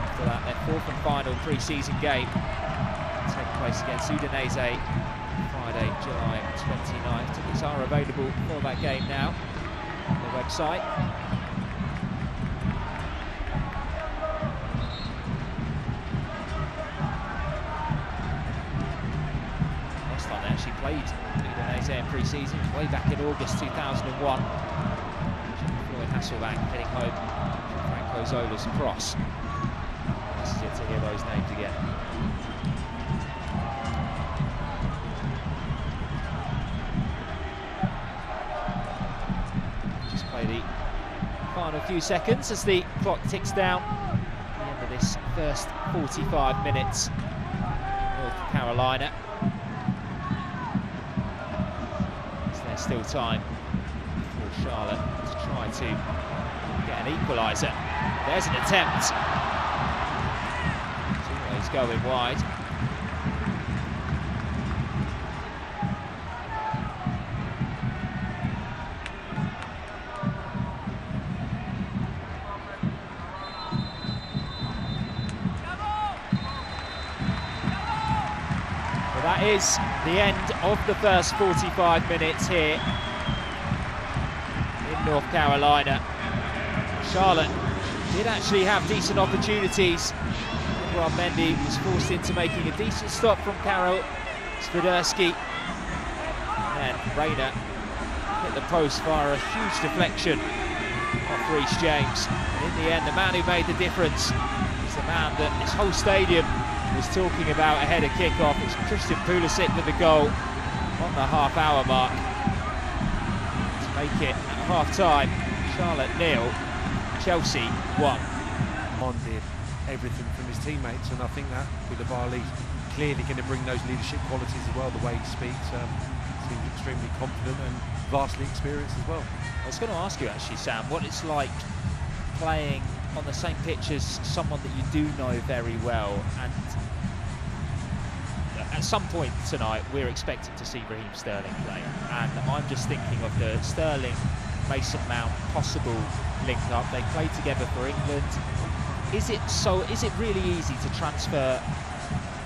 After that, their fourth and final pre-season game will take place against Udinese Friday, July 29th. Tickets are available for that game now on the website. Played Udinese in pre-season way back in August 2001. Floyd Hasselbank heading home Gianfranco Zola's cross. Nice to hear those names again. Just play the final few seconds as the clock ticks down at the end of this first 45 minutes in North Carolina. Still time for Charlotte to try to get an equaliser. There's an attempt. He's going wide. That is the end of the first 45 minutes here in North Carolina. Charlotte did actually have decent opportunities. Edouard Mendy was forced into making a decent stop from Karol Swiderski. And Werner hit the post via a huge deflection off Reece James. And in the end, the man who made the difference is the man that this whole stadium was talking about ahead of kick-off. It's Christian Pulisic with the goal on the half-hour mark to make it at half-time. Charlotte 0, Chelsea 1. Did everything from his teammates, and I think that Koulibaly's clearly going to bring those leadership qualities as well. The way he speaks, seems extremely confident and vastly experienced as well. I was going to ask you actually, Sam, what it's like playing on the same pitch as someone that you do know very well, and at some point tonight we're expecting to see Raheem Sterling play, and I'm just thinking of the Sterling-Mason Mount possible link-up. They play together for England. Is it really easy to transfer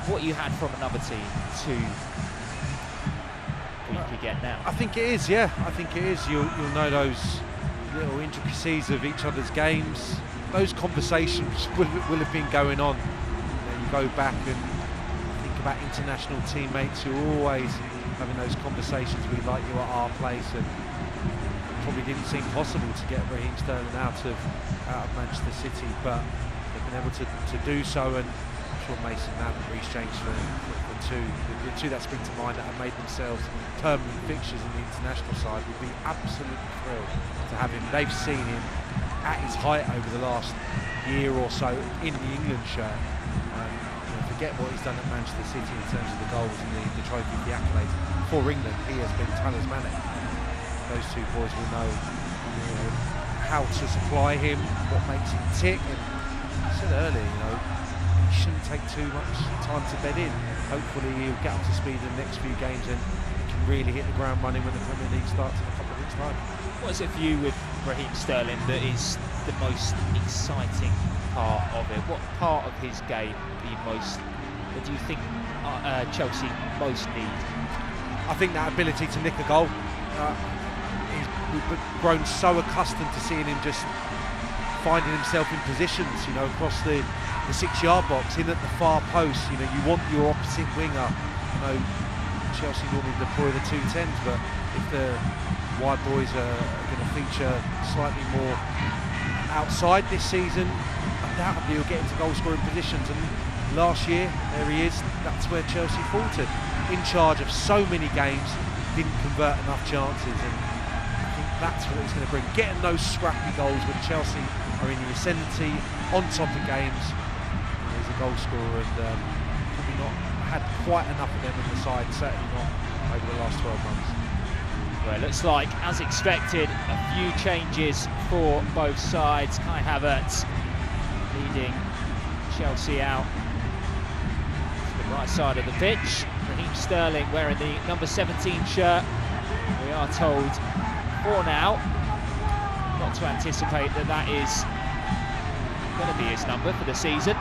what you had from another team to what you could get now? I think it is, yeah. I think it is. You'll know those little intricacies of each other's games. Those conversations will have been going on. You go back and think about international teammates who are always having those conversations. We like you at our place, and it probably didn't seem possible to get Raheem Sterling out of Manchester City, but they've been able to do so. And I'm sure Mason Mount and Reece James for the two that spring to mind that have made themselves permanent fixtures in the international side would be absolutely thrilled to have him. They've seen him at his height over the last year or so in the England shirt. Forget what he's done at Manchester City in terms of the goals and the trophies, the accolades. For England, he has been talismanic. those two boys will know, how to supply him, what makes him tick. And I said earlier, he shouldn't take too much time to bed in. Hopefully he'll get up to speed in the next few games and can really hit the ground running when the Premier League starts in a couple of weeks' time. What is it for you with Raheem Sterling that is the most exciting part of it? What part of his game do you think Chelsea most need? I think that ability to nick a goal. We've grown so accustomed to seeing him just finding himself in positions, across the 6-yard box, in at the far post. You want your opposite winger. Chelsea normally deploy the 2-10s, but if the wide boys are going to feature slightly more outside this season, undoubtedly he'll get into goal-scoring positions. And last year, there he is. That's where Chelsea faltered. In charge of so many games, didn't convert enough chances, and I think that's what he's going to bring. Getting those scrappy goals when Chelsea are in the ascendancy, on top of games. He's a goal scorer, and probably not had quite enough of them in the side, certainly not over the last 12 months. Well, it looks like, as expected, a few changes for both sides. Kai Havertz leading Chelsea out to the right side of the pitch. Raheem Sterling wearing the number 17 shirt. We are told for now not to anticipate that is going to be his number for the season.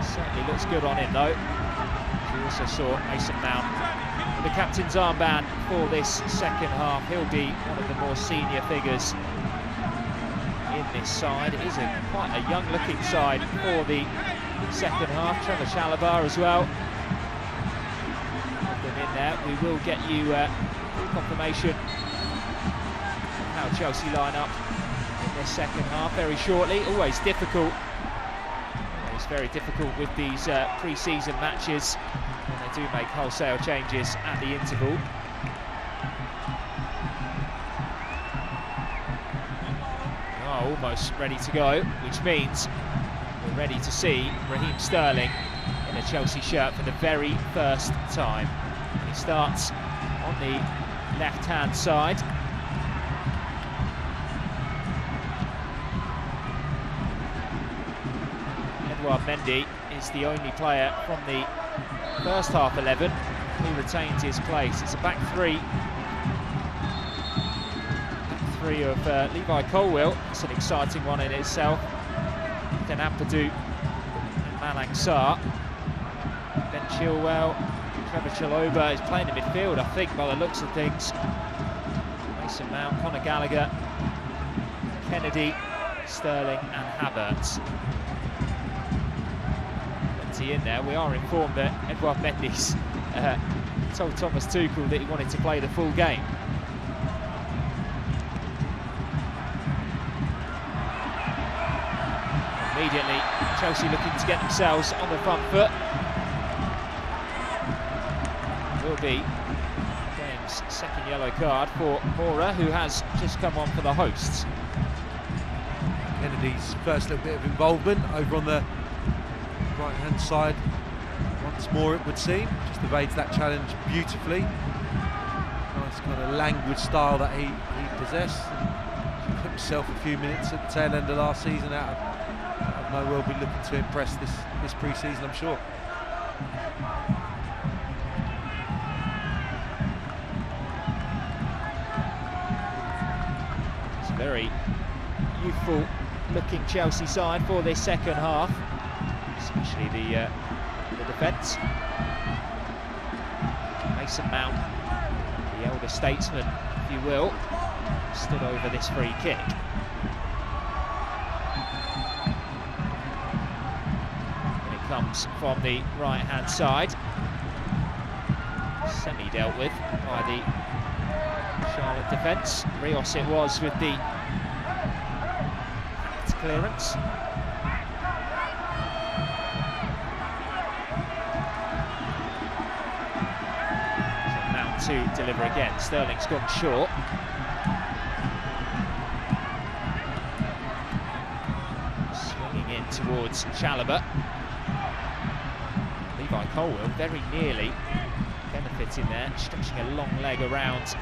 Certainly looks good on him though. We also saw Mason Mount with the captain's armband for this second half. He'll be one of the more senior figures in this side. It is quite a young looking side for the second half. Trevor Chalobah as well. In there, we will get you full confirmation of how Chelsea line up in this second half very shortly. Always difficult. It's very difficult with these pre-season matches when they do make wholesale changes at the interval. We are almost ready to go, which means we're ready to see Raheem Sterling in a Chelsea shirt for the very first time. He starts on the left-hand side. Edouard Mendy is the only player from the first half 11 who retains his place. It's a back three. Back three of Levi Colwill. It's an exciting one in itself. Then Ampadu and Malang Sarr. Ben Chilwell. Trevor Chalobah is playing in midfield, I think, by the looks of things. Mason Mount, Conor Gallagher, Kennedy, Sterling and Havertz. Plenty in there. We are informed that Edouard Mendy's told Thomas Tuchel that he wanted to play the full game. Immediately, Chelsea looking to get themselves on the front foot. Will be game's second yellow card for Mora, who has just come on for the hosts. Kennedy's first little bit of involvement over on the right-hand side. Once more, it would seem, just evades that challenge beautifully. Nice kind of languid style that he possessed. He put himself a few minutes at the tail end of last season out of nowhere. Will be looking to impress this pre-season, I'm sure. Very youthful looking Chelsea side for this second half, especially the defence. Mason Mount, the elder statesman, if you will, stood over this free kick. And it comes from the right hand side, semi dealt with by the Charlotte defence. Rios it was with the clearance. So Mount to deliver again. Sterling's gone short. Swinging in towards Chalobah. Levi Colwill very nearly benefiting there, stretching a long leg around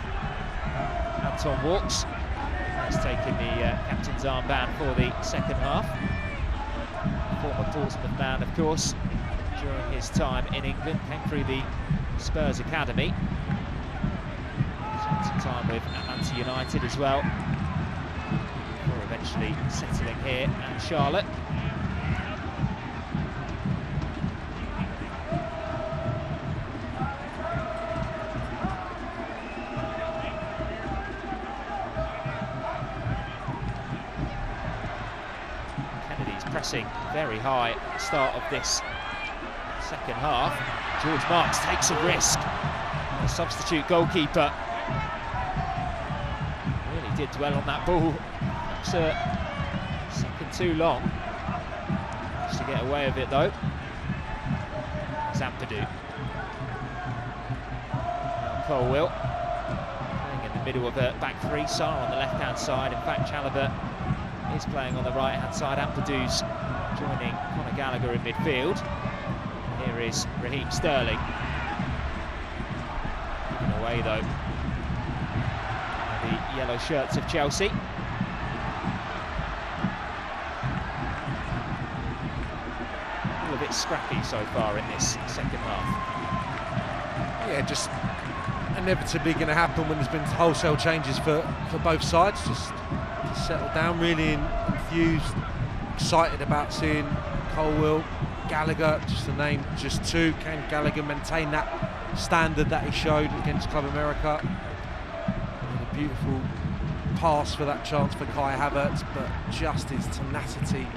Anton walks. Has taken the captain's armband for the second half. Former Portsmouth man, of course, during his time in England, came through the Spurs Academy. Spent some time with Atlanta United as well, before eventually settling here at Charlotte. Pressing very high at the start of this second half. George Marks takes a risk. The substitute goalkeeper really did dwell on that ball. Perhaps a second too long. Managed to get away with it though. Zampadu. Now Colwill playing in the middle of a back three. Sarr on the left-hand side. In fact, Chalobah is playing on the right-hand side. Ampadu's joining Conor Gallagher in midfield. And here is Raheem Sterling. Given away though by the yellow shirts of Chelsea. All a bit scrappy so far in this second half. Yeah, just inevitably going to happen when there's been wholesale changes for both sides. Just settled down, really enthused, excited about seeing Colwill, Gallagher, just to name just two. Can Gallagher maintain that standard that he showed against Club America? And a beautiful pass for that chance for Kai Havertz, but just his tenacity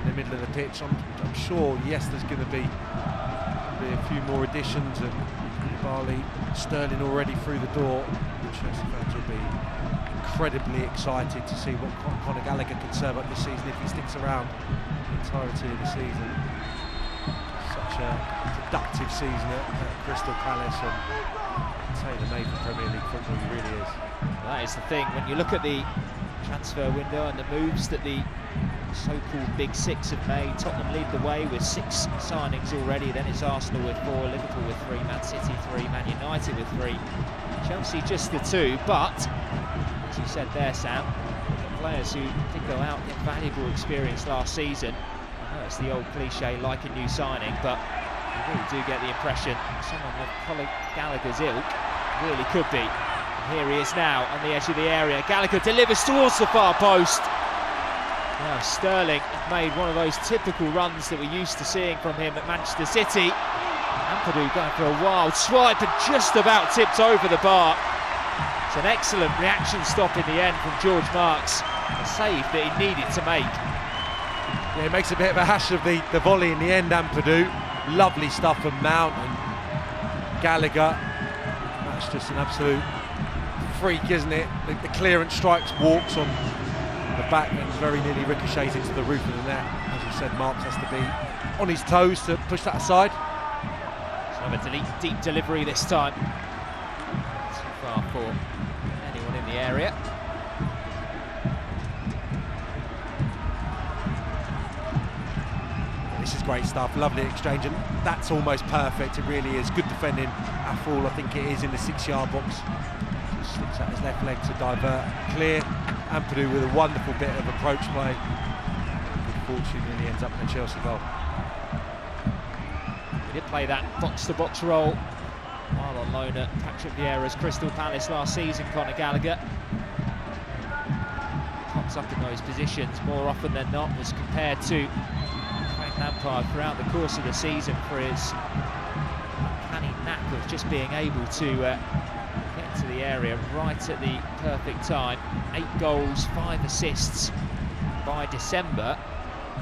in the middle of the pitch. I'm sure, yes, there's going to be a few more additions, and Barley, Sterling already through the door. Chelsea fans will be incredibly excited to see what Conor Gallagher can serve up this season if he sticks around the entirety of the season. Such a productive season at Crystal Palace, and tailor-made for Premier League football, he really is. That is the thing, when you look at the transfer window and the moves that the so-called Big Six have made. Tottenham lead the way with 6 signings already, then it's Arsenal with 4, Liverpool with 3, Man City 3, Man United with 3, Chelsea just the 2, but as you said there, Sam, players who did go out in valuable experience last season. I know it's the old cliche, like a new signing, but you really do get the impression someone of Conor Gallagher's ilk really could be. And here he is now on the edge of the area. Gallagher delivers towards the far post. Now Sterling made one of those typical runs that we're used to seeing from him at Manchester City. Ampadu going for a wild swipe and just about tipped over the bar. It's an excellent reaction stop in the end from George Marks. A save that he needed to make. Yeah, he makes a bit of a hash of the volley in the end, Ampadu. Lovely stuff from Mount and Gallagher. That's just an absolute freak, isn't it? The clearance strikes, walks on the back and very nearly ricochets into the roof of the net. As you said, Marks has to be on his toes to push that aside. So a deep delivery this time. Too far for anyone in the area. This is great stuff, lovely exchange, and that's almost perfect. It really is good defending. Afall, I think it is, in the 6-yard box. Just slips out his left leg to divert. Clear. Ampadu with a wonderful bit of approach play. Good fortune, really ends up in a Chelsea goal. He did play that box-to-box role while on loan at Patrick Vieira's Crystal Palace last season, Conor Gallagher. Pops up in those positions more often than not, was compared to Frank Lampard throughout the course of the season for his uncanny knack of just being able to get to the area right at the perfect time. 8 goals, 5 assists by December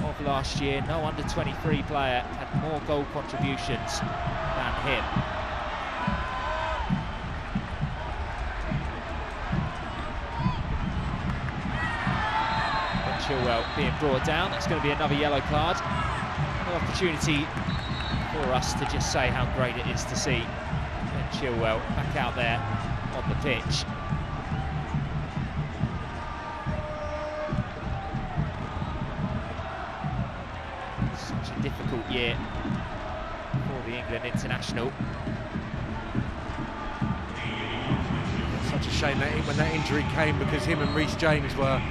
of last year. No under-23 player had more goal contributions than him. Ben Chilwell being brought down. That's going to be another yellow card. An opportunity for us to just say how great it is to see Ben Chilwell back out there on the pitch. Such a difficult year for the England international. Some such a shame that when that injury came, because him and Reece James were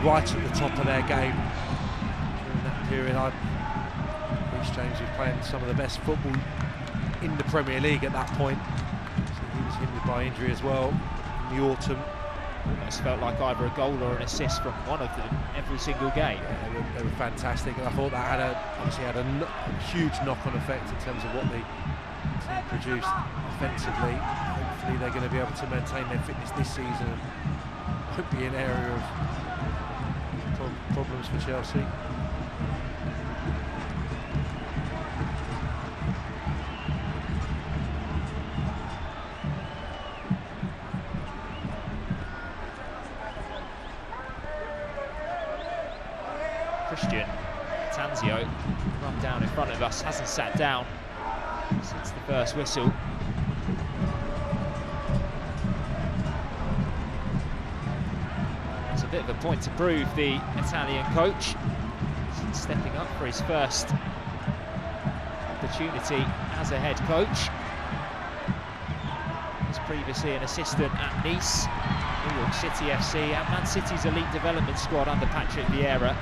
right at the top of their game during that period. Reece James was playing some of the best football in the Premier League at that point. So he was hindered by injury as well in the autumn. Almost felt like either a goal or an assist from one of them every single game. Yeah, they were fantastic, and I thought that obviously had a huge knock-on effect in terms of what the team produced offensively. Hopefully they're going to be able to maintain their fitness this season and won't be an area of problems for Chelsea. Christian Pulisic, run down in front of us, hasn't sat down since the first whistle. It's a bit of a point to prove, the Italian coach, stepping up for his first opportunity as a head coach. He was previously an assistant at Nice, New York City FC, and Man City's elite development squad under Patrick Vieira.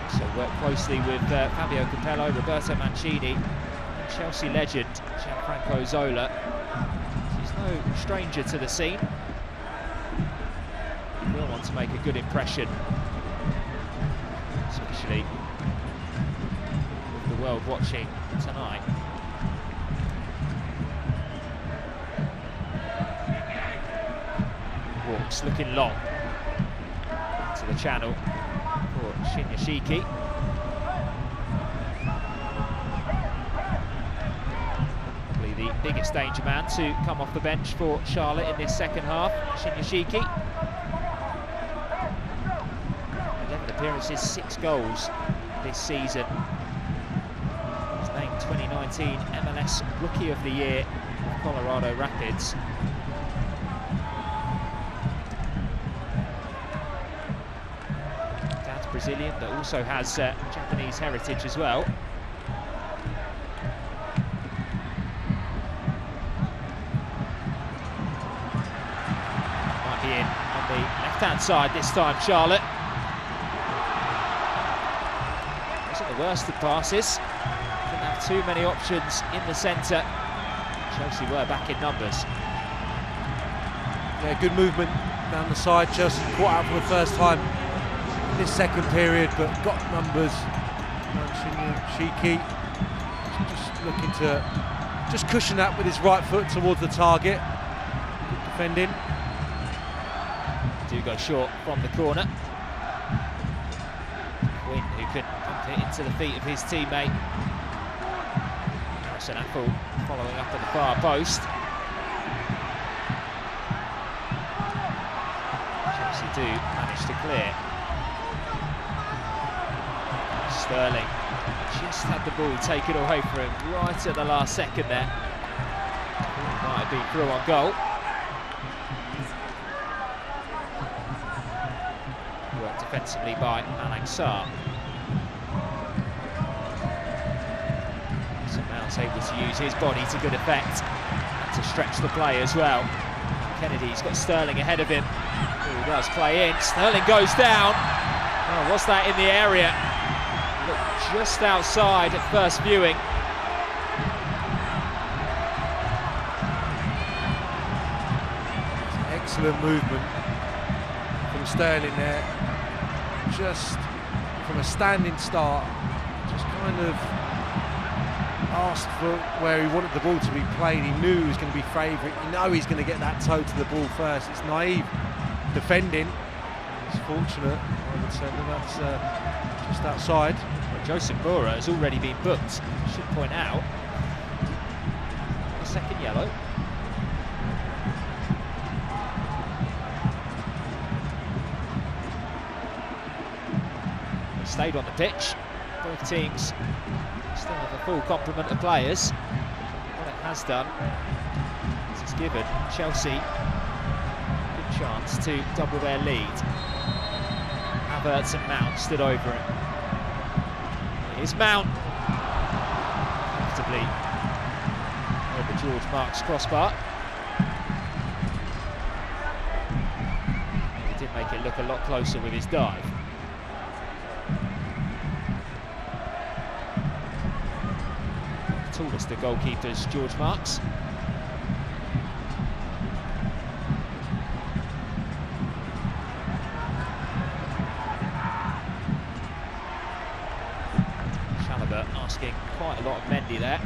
So worked closely with Fabio Capello, Roberto Mancini, and Chelsea legend Gianfranco Zola. He's no stranger to the scene. He will want to make a good impression, especially with the world watching tonight. Walks looking long to the channel for Shinyashiki. Probably the biggest danger man to come off the bench for Charlotte in this second half, Shinyashiki. 11 appearances, 6 goals this season. He's named 2019 MLS Rookie of the Year with Colorado Rapids. Brazilian, but also has Japanese heritage as well. Might be in on the left-hand side this time, Charlotte. Wasn't the worst of passes. Didn't have too many options in the centre. Chelsea were back in numbers. Yeah, good movement down the side. Chelsea caught out for the first time this second period, but got numbers. Shinyashiki just looking to just cushion that with his right foot towards the target. Good defending. Do go short from the corner. Quinn, who could pump it into the feet of his teammate. Harrison Apple following up at the far post. Chelsea do manage to clear. Sterling just had the ball taken away from him right at the last second there. He might have been through on goal. Worked defensively by Malang Sarr. So Mount's able to use his body to good effect and to stretch the play as well. Kennedy's got Sterling ahead of him. He does play in. Sterling goes down. Oh, was that in the area? Looked just outside at first viewing. Excellent movement from Sterling there. Just from a standing start, just kind of asked for where he wanted the ball to be played. He knew he was going to be favourite. You know he's going to get that toe to the ball first. It's naive defending. It's fortunate, I would say, that that's just outside. Joseph Mora has already been booked. I should point out a second yellow. He stayed on the pitch. Both teams still have a full complement of players. What it has done is it's given Chelsea a good chance to double their lead. Havertz and Mount stood over him. Here's Mount, comfortably over George Mark's crossbar. it look a lot closer with his dive. The tallest of goalkeepers, George Marks. Asking quite a lot of Mendy there.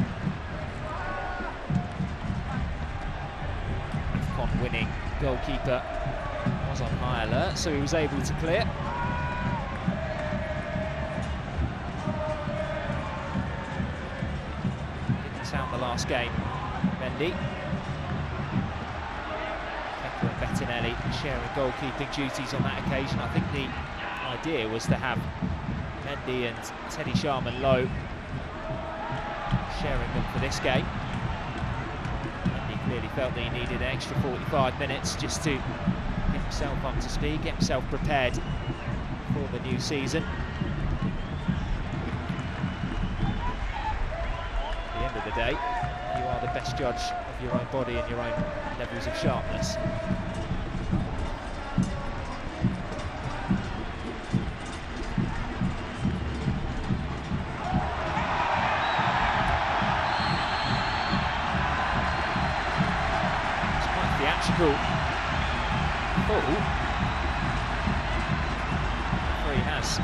AFCON winning goalkeeper was on high alert, so he was able to clear. Didn't sound the last game, Mendy. Kerr and Bettinelli sharing goalkeeping duties on that occasion. I think the idea was to have Mendy and Teddy Sharman Lowe sharing them for this game. And he clearly felt that he needed an extra 45 minutes just to get himself up to speed, get himself prepared for the new season. At the end of the day, you are the best judge of your own body and your own levels of sharpness. Referee has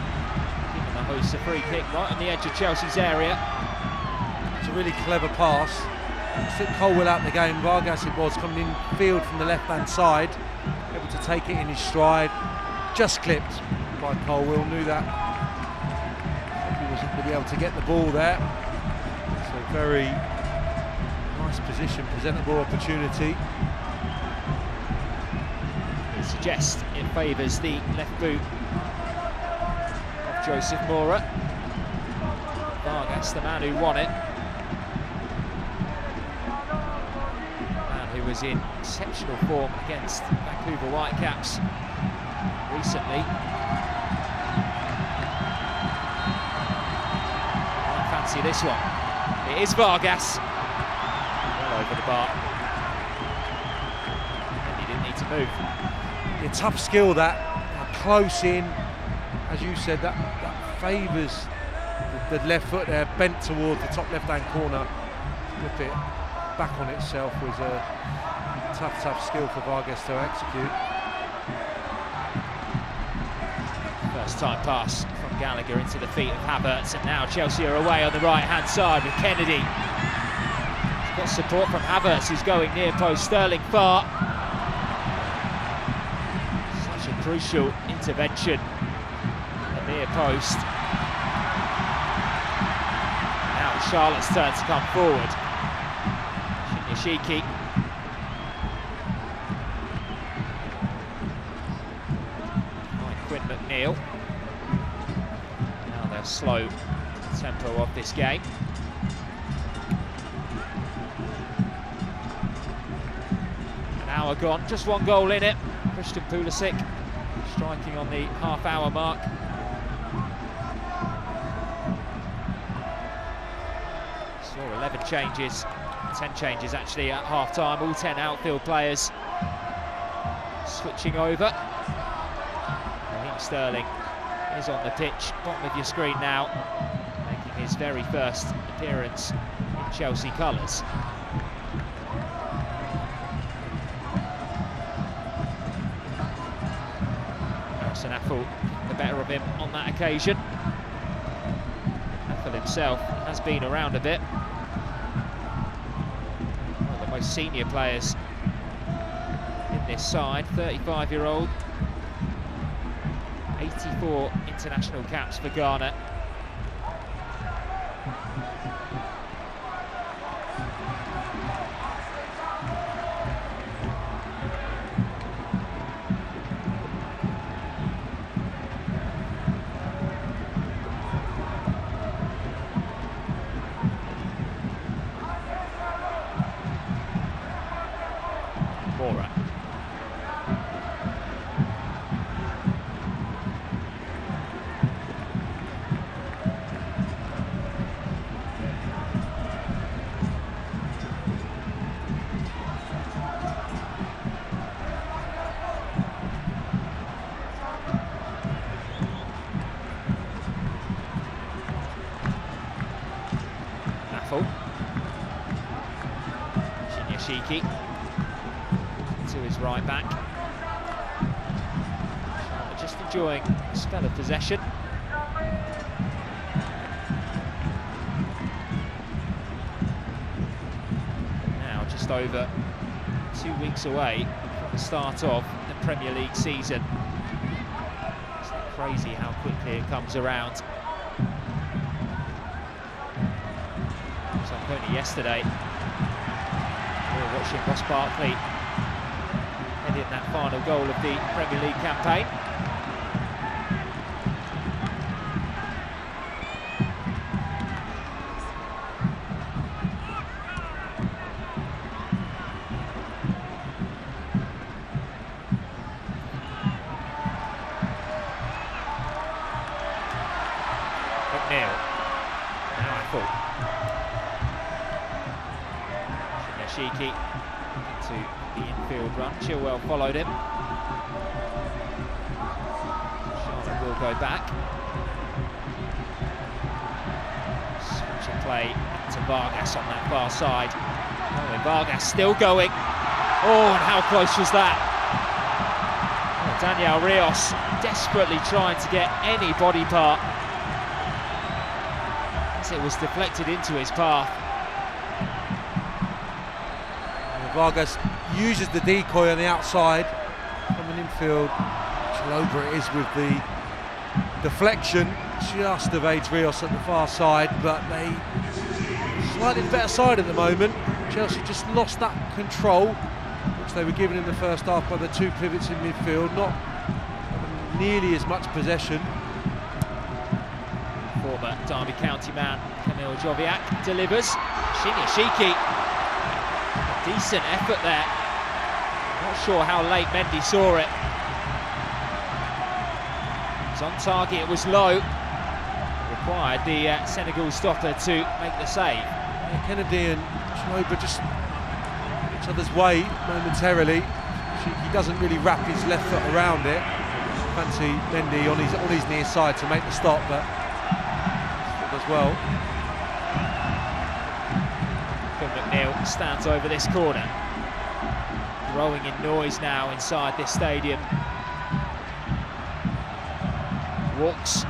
given the hosts a free kick right on the edge of Chelsea's area. It's a really clever pass. Took Colwill out the game. Vargas it was coming in field from the left-hand side, able to take it in his stride. Just clipped by Colwill. Knew that he wasn't going to be able to get the ball there. So very nice position, presentable opportunity. Suggests it favours the left boot of Joseph Mora. Vargas, the man who won it. The man who was in exceptional form against Vancouver Whitecaps recently. I fancy this one. It is Vargas. Well over the bar. And he didn't need to move. A tough skill that, close in, as you said, that favours the left foot there, bent toward the top left-hand corner. Flip it back on itself was a tough skill for Vargas to execute. First time pass from Gallagher into the feet of Havertz, and now Chelsea are away on the right-hand side with Kennedy. He's got support from Havertz, who's going near post, Sterling far. Crucial intervention at the near post. Now it's Charlotte's turn to come forward. Shinyashiki. Quinn McNeil. Now they'll slow the tempo of this game. An hour gone, just one goal in it. Christian Pulisic striking on the half-hour mark. Saw 11 changes, 10 changes actually at half-time, all 10 outfield players switching over. Raheem Sterling is on the pitch, bottom of your screen now, making his very first appearance in Chelsea colours. Affel the better of him on that occasion. Affel himself has been around a bit. One of the most senior players in this side, 35-year-old. 84 international caps for Ghana. Mora. Shiki to his right back. Charlotte just enjoying a spell of possession. Now just over 2 weeks away from the start of the Premier League season. It's crazy how quickly it comes around. It was like only yesterday we were watching Ross Barkley head in that final goal of the Premier League campaign. McNeil, now Apple. Shiki into the infield run. Chilwell followed him. Charlotte will go back. Switch of play to Vargas on that far side. Oh, and Vargas still going. Oh, and how close was that? Oh, Daniel Rios desperately trying to get any body part as it was deflected into his path. Vargas uses the decoy on the outside, coming infield. Chalobah it is with the deflection, just evades Rios at the far side, but they slightly better side at the moment. Chelsea just lost that control which they were given in the first half by the two pivots in midfield, not nearly as much possession. Former Derby County man Kamil Joviak delivers. Shiki. Decent effort there. Not sure how late Mendy saw it. It was on target, it was low. Required the Senegal stopper to make the save. Yeah, Kennedy and Chalobah just each other's way momentarily. He doesn't really wrap his left foot around it. Fancy Mendy on his near side to make the stop, but it does well. McNeil stands over this corner, growing in noise now inside this stadium. Walks,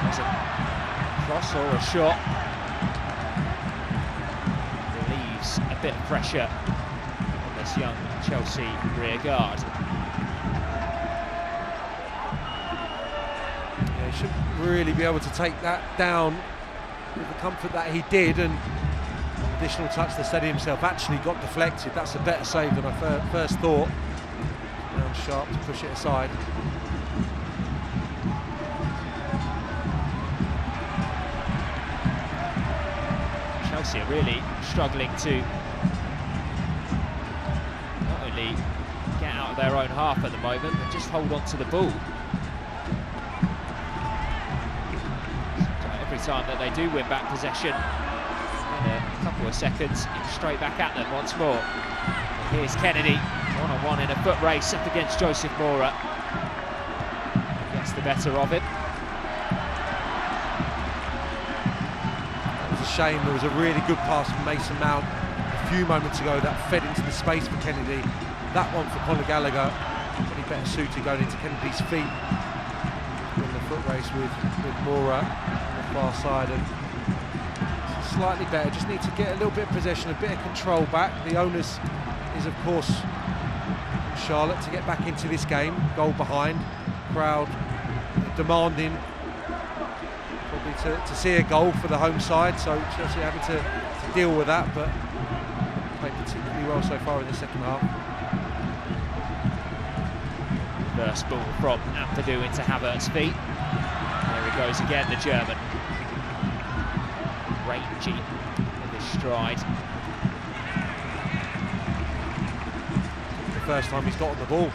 there's a cross or a shot, relieves a bit of pressure on this young Chelsea rear guard. Yeah, he should really be able to take that down with the comfort that he did, and additional touch to steady himself, actually got deflected. That's a better save than I first thought. Down sharp to push it aside. Chelsea are really struggling to not only get out of their own half at the moment, but just hold on to the ball. So every time that they do win back possession, in a couple of seconds, straight back at them once more. And here's Kennedy, one-on-one in a foot race up against Joseph Mora. Gets the better of him. It was a shame. There was a really good pass from Mason Mount a few moments ago that fed into the space for Kennedy. That one for Conor Gallagher, any better suited going into Kennedy's feet in the foot race with Mora on the far side. And slightly better, just need to get a little bit of possession, a bit of control back. The onus is of course Charlotte to get back into this game, goal behind, crowd demanding probably to see a goal for the home side, so Chelsea having to deal with that, but played particularly well so far in the second half. First ball from Ampadu into Havertz's feet. There he goes again, the German. Rangy with his stride. The first time he's got on the ball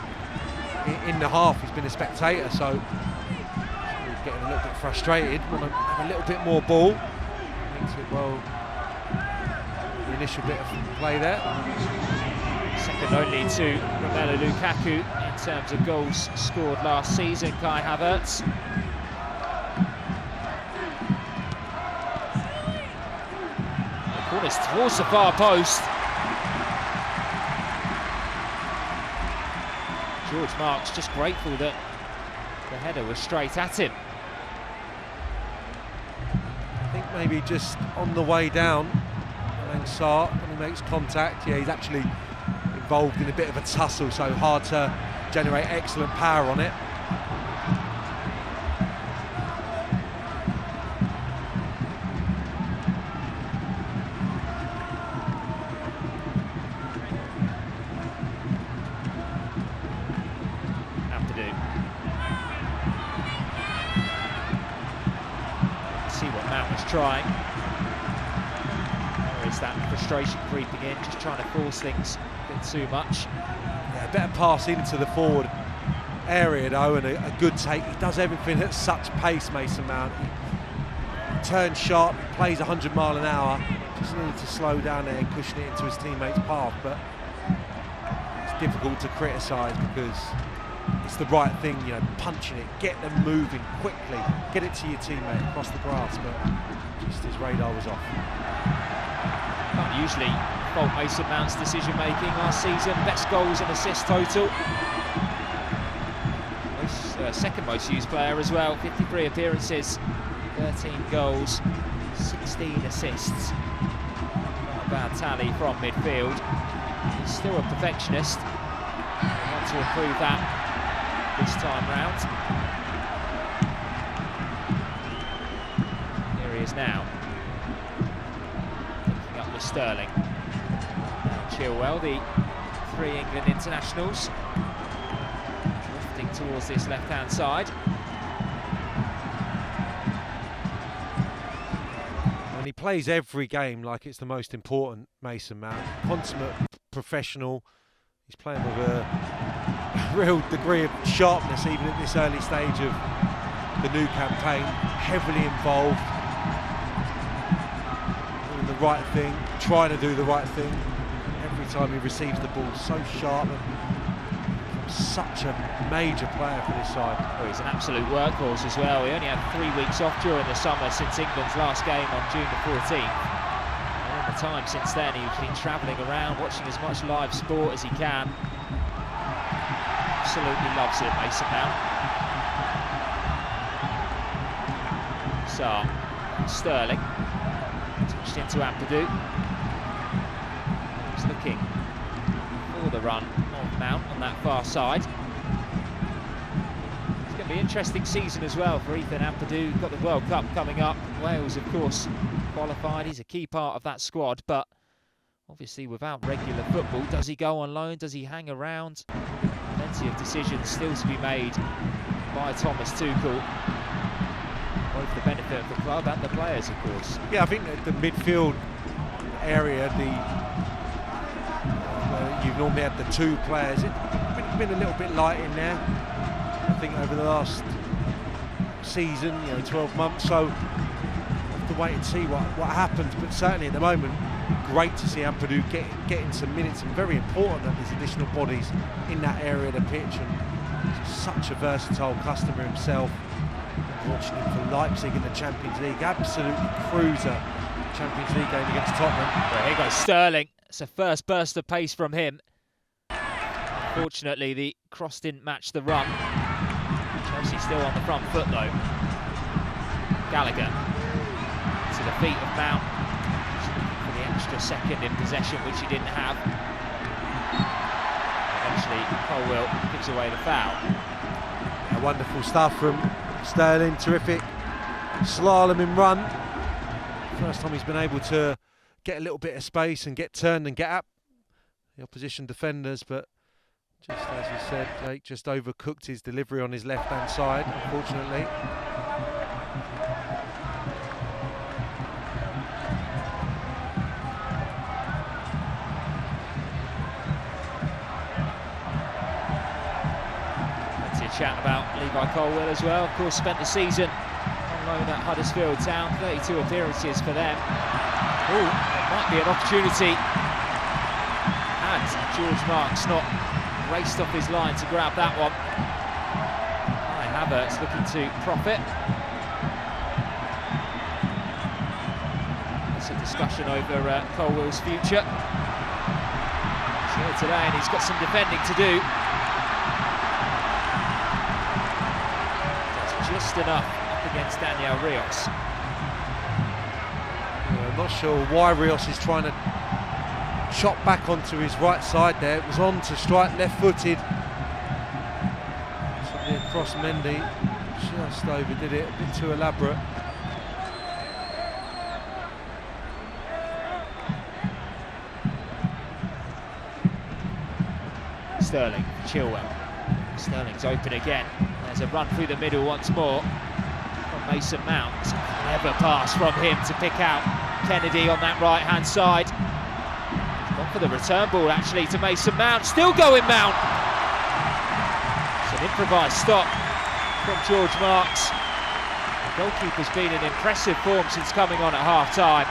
in the half. He's been a spectator, so he's getting a little bit frustrated. Want to have a little bit more ball. Makes it well. The initial bit of play there. Second only to Romelu Lukaku in terms of goals scored last season. Kai Havertz. Corners towards the far post. George Marks just grateful that the header was straight at him. I think maybe just on the way down, Sarr, when he makes contact, yeah, he's actually involved in a bit of a tussle, so hard to generate excellent power on it. See what Mount was trying. There is that frustration creeping in, just trying to force things a bit too much. Yeah, better pass into the forward area though, and a good take. He does everything at such pace, Mason Mount. He turns sharp, he plays 100 miles an hour. Just needs to slow down there and cushion it into his teammate's path, but it's difficult to criticise because it's the right thing, you know, punching it, get them moving quickly, get it to your teammate across the grass, but just his radar was off. Can't usually fault Mason Mount's decision making last season. Best goals and assists total. Second most used player as well, 53 appearances, 13 goals, 16 assists. Not a bad tally from midfield. He's still a perfectionist. We want to improve that this time round. Here he is now, picking up with Sterling. Now Chilwell, the 3 England internationals, drifting towards this left-hand side. And he plays every game like it's the most important, Mason Mount. Consummate professional. He's playing with a real degree of sharpness even at this early stage of the new campaign. Heavily involved, doing the right thing, trying to do the right thing. Every time he receives the ball, so sharp and such a major player for this side. Well, he's an absolute workhorse as well. He only had 3 weeks off during the summer since England's last game on June the 14th. And in the time since then, he's been travelling around, watching as much live sport as he can. Absolutely loves it, Mason Mount. Sarr, Sterling, touched into Ampadu. He's looking for the run of Mount on that far side. It's going to be an interesting season as well for Ethan Ampadu. Got the World Cup coming up. Wales, of course, qualified. He's a key part of that squad, but obviously without regular football, does he go on loan? Does he hang around? Plenty of decisions still to be made by Thomas Tuchel, both the benefit of the club and the players, of course. Yeah, I think that the midfield area, you've normally had the 2 players. It's been a little bit light in there. I think over the last season, 12 months, so we'll have to wait and see what happens. But certainly at the moment, great to see Ampadu getting some minutes, and very important that there's additional bodies in that area of the pitch. And he's such a versatile customer himself. Watching him for Leipzig in the Champions League, absolutely cruiser Champions League game against Tottenham. Well, here goes Sterling. It's a first burst of pace from him. Fortunately, the cross didn't match the run. Chelsea still on the front foot though. Gallagher to the feet of Mount. Just looking for the extra second in possession, which he didn't have. Eventually, Colwill gives away the foul. Yeah, wonderful stuff from Sterling. Terrific slaloming run. First time he's been able to get a little bit of space and get turned and get up the opposition defenders, but just as you said, Jake just overcooked his delivery on his left-hand side, unfortunately. Plenty of chat about Levi Colwill as well. Of course, spent the season on loan at Huddersfield Town, 32 appearances for them. Oh, it might be an opportunity. And George Marks not raced off his line to grab that one. Havertz looking to profit. There's a discussion over Colwill's future. He's here today and he's got some defending to do. just enough up against Daniel Rios. Yeah, I'm not sure why Rios is trying to chop back onto his right side there. It was on to strike, left-footed. Somebody across Mendy, just overdid it, a bit too elaborate. Sterling, Chilwell. Sterling's open again. There's a run through the middle once more from Mason Mount. Clever pass from him to pick out Kennedy on that right-hand side. He's gone for the return ball actually to Mason Mount. Still going Mount. It's an improvised stop from George Marks. The goalkeeper's been in impressive form since coming on at half-time.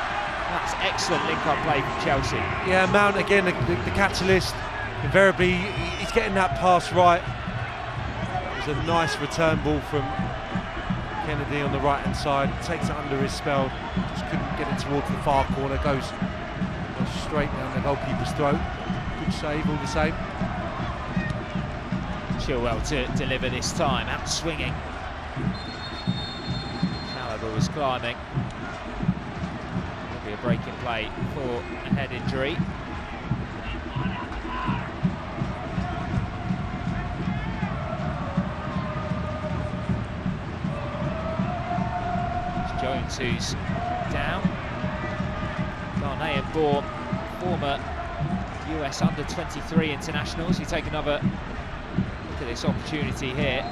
That's excellent link-up play from Chelsea. Yeah, Mount again, the catalyst. Invariably, he's getting that pass right. It was a nice return ball from Kennedy on the right-hand side. Takes it under his spell. Just couldn't get it towards the far corner. Goes straight down the goalkeeper's throat. Good save all the same. Chilwell to deliver this time, out swinging. Gallagher was climbing. There'll be a break in play for a head injury. Jones, who's down. Ghanaian born, former US under-23 internationals. You take another look at this opportunity here.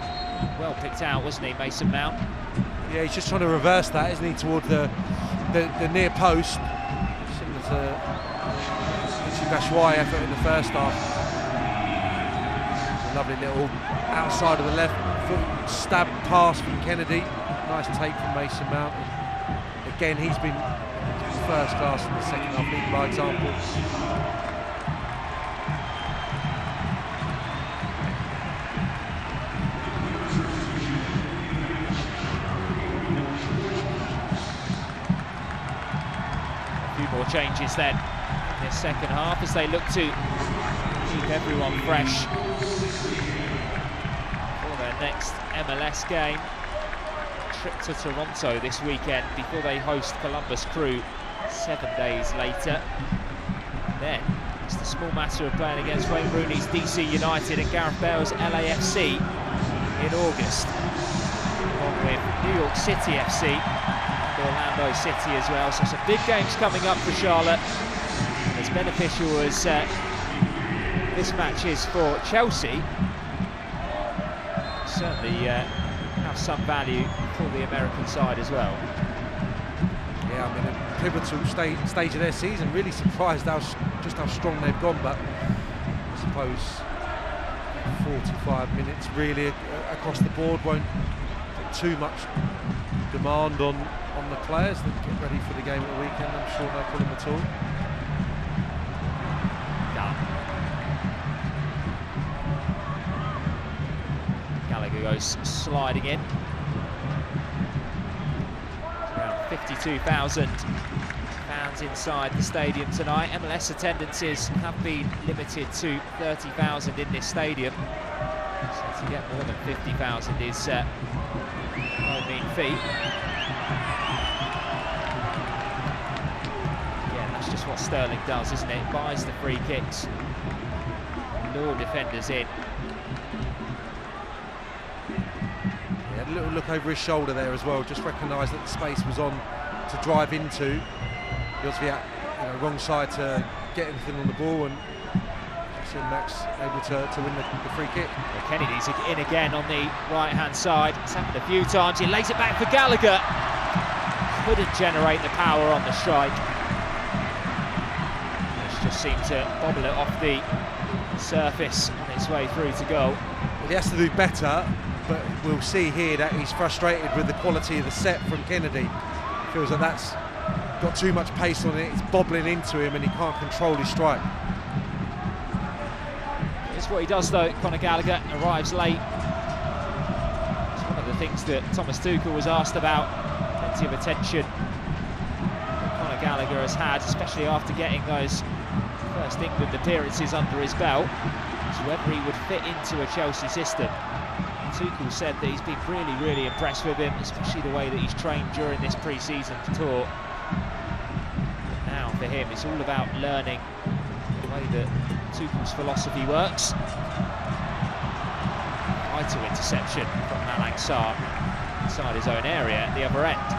Well picked out, wasn't he, Mason Mount? Yeah, he's just trying to reverse that, isn't he, toward the near post. Similar to Batshuayi effort in the first half. A lovely little outside of the left foot stab pass from Kennedy. Nice take from Mason Mount. And again, he's been first class in the second half, leading by example. A few more changes then in this second half as they look to keep everyone fresh for their next MLS game. Trip to Toronto this weekend before they host Columbus Crew 7 days later. Then it's the small matter of playing against Wayne Rooney's DC United and Gareth Bale's LAFC in August, along with New York City FC and Orlando City as well. So some big games coming up for Charlotte. As beneficial as this match is for Chelsea, certainly have some value for the American side as well. Yeah, I mean, a pivotal stage of their season. Really surprised just how strong they've gone, but I suppose 45 minutes really across the board won't put too much demand on the players that get ready for the game at the weekend. I'm sure no problem at all. Gallagher goes sliding in. Around 52,000 fans inside the stadium tonight. MLS attendances have been limited to 30,000 in this stadium, so to get more than 50,000 is no mean feat. Yeah, that's just what Sterling does, isn't it? Buys the free kicks, lure defenders in. A little look over his shoulder there as well, just recognised that the space was on to drive into. He obviously had wrong side to get anything on the ball, and Max able to win the free kick. Well, Kennedy's in again on the right hand side. It's happened a few times. He lays it back for Gallagher. Couldn't generate the power on the strike. Just seemed to bobble it off the surface on its way through to goal. Well, he has to do better, but we'll see here that he's frustrated with the quality of the set from Kennedy. Feels like that's got too much pace on it, it's bobbling into him and he can't control his strike. It's what he does though. Conor Gallagher arrives late. It's one of the things that Thomas Tuchel was asked about. Plenty of attention that Conor Gallagher has had, especially after getting those first England appearances under his belt, as to whether he would fit into a Chelsea system. Tuchel said that he's been really impressed with him, especially the way that he's trained during this pre-season tour. But now for him, it's all about learning the way that Tuchel's philosophy works. Vital interception from Malang Sarr inside his own area at the other end.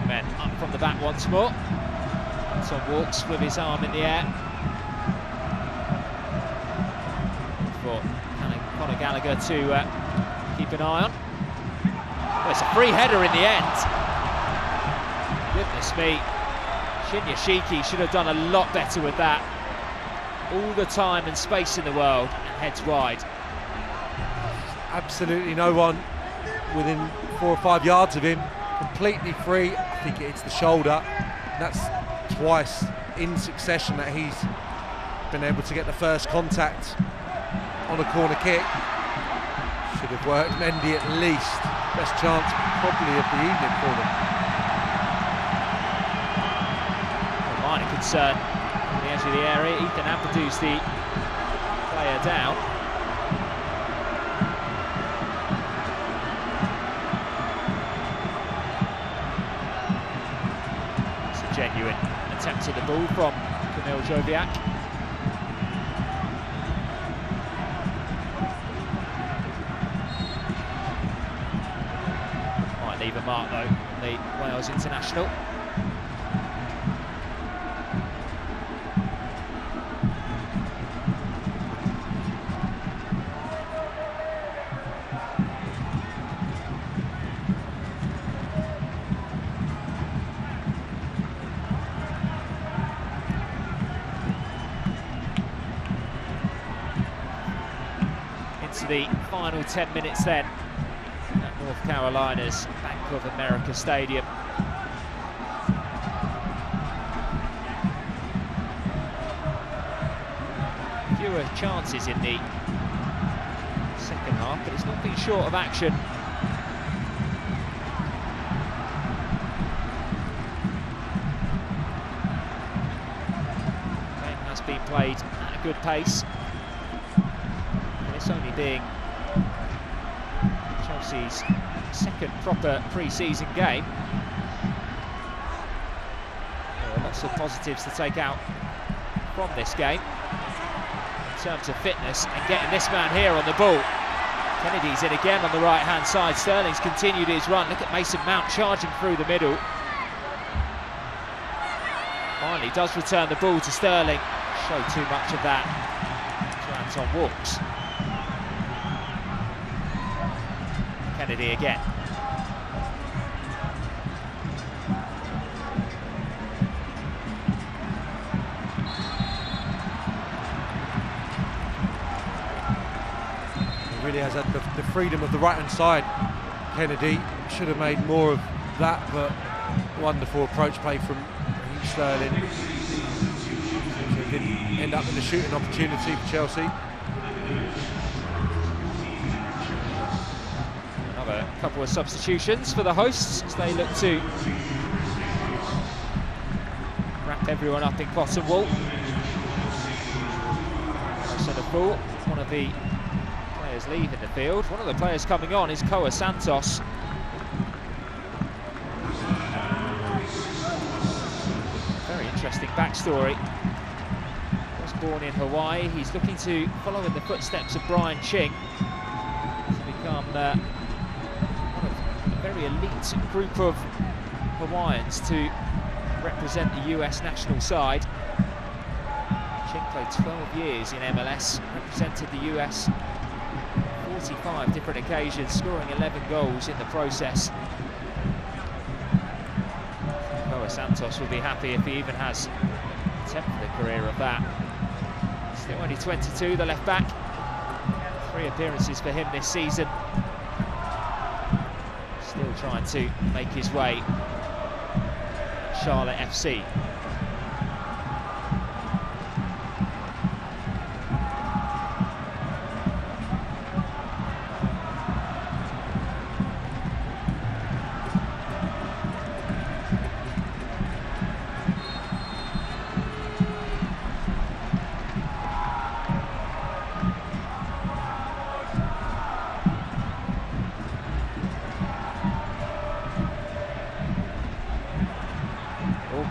Men up from the back once more. Hudson walks with his arm in the air. For Conor Gallagher to keep an eye on. Well, it's a free header in the end. Goodness me. Shinyashiki should have done a lot better with that. All the time and space in the world, and heads wide. Absolutely no one within 4 or 5 yards of him. Completely free. I think it hits the shoulder. That's twice in succession that he's been able to get the first contact on a corner kick. Should have worked Mendy at least. Best chance probably of the evening for them. A minor concern on the edge of the area. Ethan Ampadu's the player down. Genuine attempt at the ball from Kamil Joviak. Might leave a mark though on the Wales international. The final 10 minutes then at North Carolina's Bank of America Stadium. Fewer chances in the second half, but it's not been short of action. The game has been played at a good pace. It's only being Chelsea's second proper pre-season game. There are lots of positives to take out from this game in terms of fitness and getting this man here on the ball. Kennedy's in again on the right-hand side. Sterling's continued his run. Look at Mason Mount charging through the middle. Finally does return the ball to Sterling. Show too much of that to Anton Walks. Kennedy again. He really has had the freedom of the right-hand side. Kennedy should have made more of that, but wonderful approach play from Sterling. He didn't end up with a shooting opportunity for Chelsea. A couple of substitutions for the hosts as they look to wrap everyone up in cotton wool. Centre ball, one of the players leaving the field. One of the players coming on is Koa Santos. Very interesting backstory. Was born in Hawaii. He's looking to follow in the footsteps of Brian Ching to become very elite group of Hawaiians to represent the US national side. Ching played 12 years in MLS, represented the US 45 different occasions, scoring 11 goals in the process. Koa Santos will be happy if he even has a tenth of the career of that. Still only 22, the left back. 3 appearances for him this season. Still trying to make his way at Charlotte FC.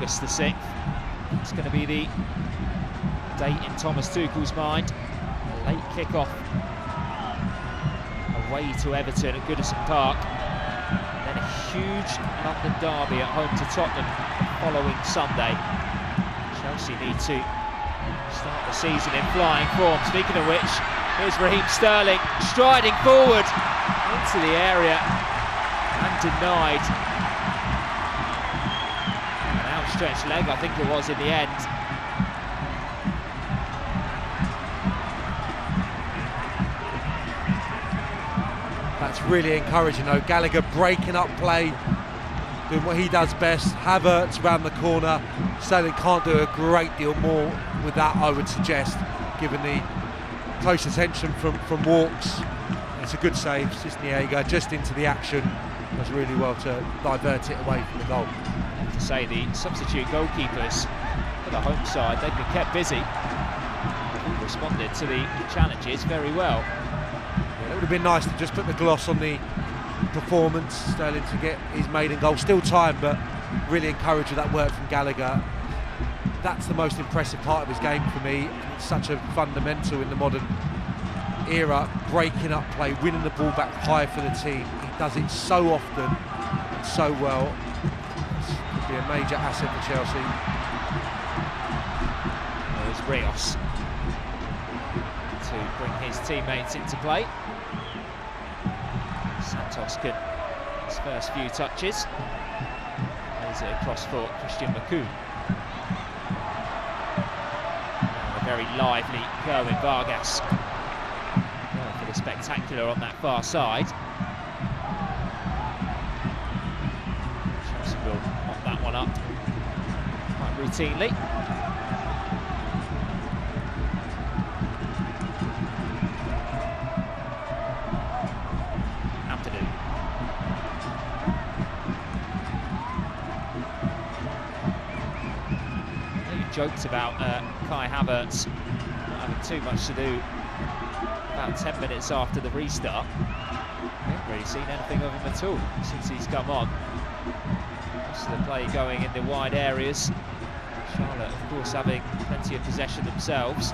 August the 6th. It's going to be the date in Thomas Tuchel's mind. A late kick-off away to Everton at Goodison Park. And then a huge London derby at home to Tottenham the following Sunday. Chelsea need to start the season in flying form. Speaking of which, here's Raheem Sterling striding forward into the area and denied. An outstretched leg, I think it was, in the end. That's really encouraging though. Gallagher breaking up play, doing what he does best. Havertz round the corner. Sterling can't do a great deal more with that, I would suggest, given the close attention from Walks. It's a good save. Cisniega just into the action. Does really well to divert it away from the goal. I have to say, the substitute goalkeepers for the home side, they've been kept busy. They've responded to the challenges very well. Yeah, it would have been nice to just put the gloss on the performance. Sterling to get his maiden goal. Still time, but really encouraged with that work from Gallagher. That's the most impressive part of his game for me. It's such a fundamental in the modern era, breaking up play, winning the ball back high for the team. He does it so often and so well. This could be a major asset for Chelsea. There's Rios to bring his teammates into play. Santos can his first few touches. There's it across for Christian Pulisic. A very lively Kerwin Vargas. Going for the spectacular on that far side. Chelsea will mop that one up quite routinely. Joked about Kai Havertz not having too much to do about 10 minutes after the restart. I haven't really seen anything of him at all since he's come on. Most of the play going in the wide areas. Charlotte, of course, having plenty of possession themselves.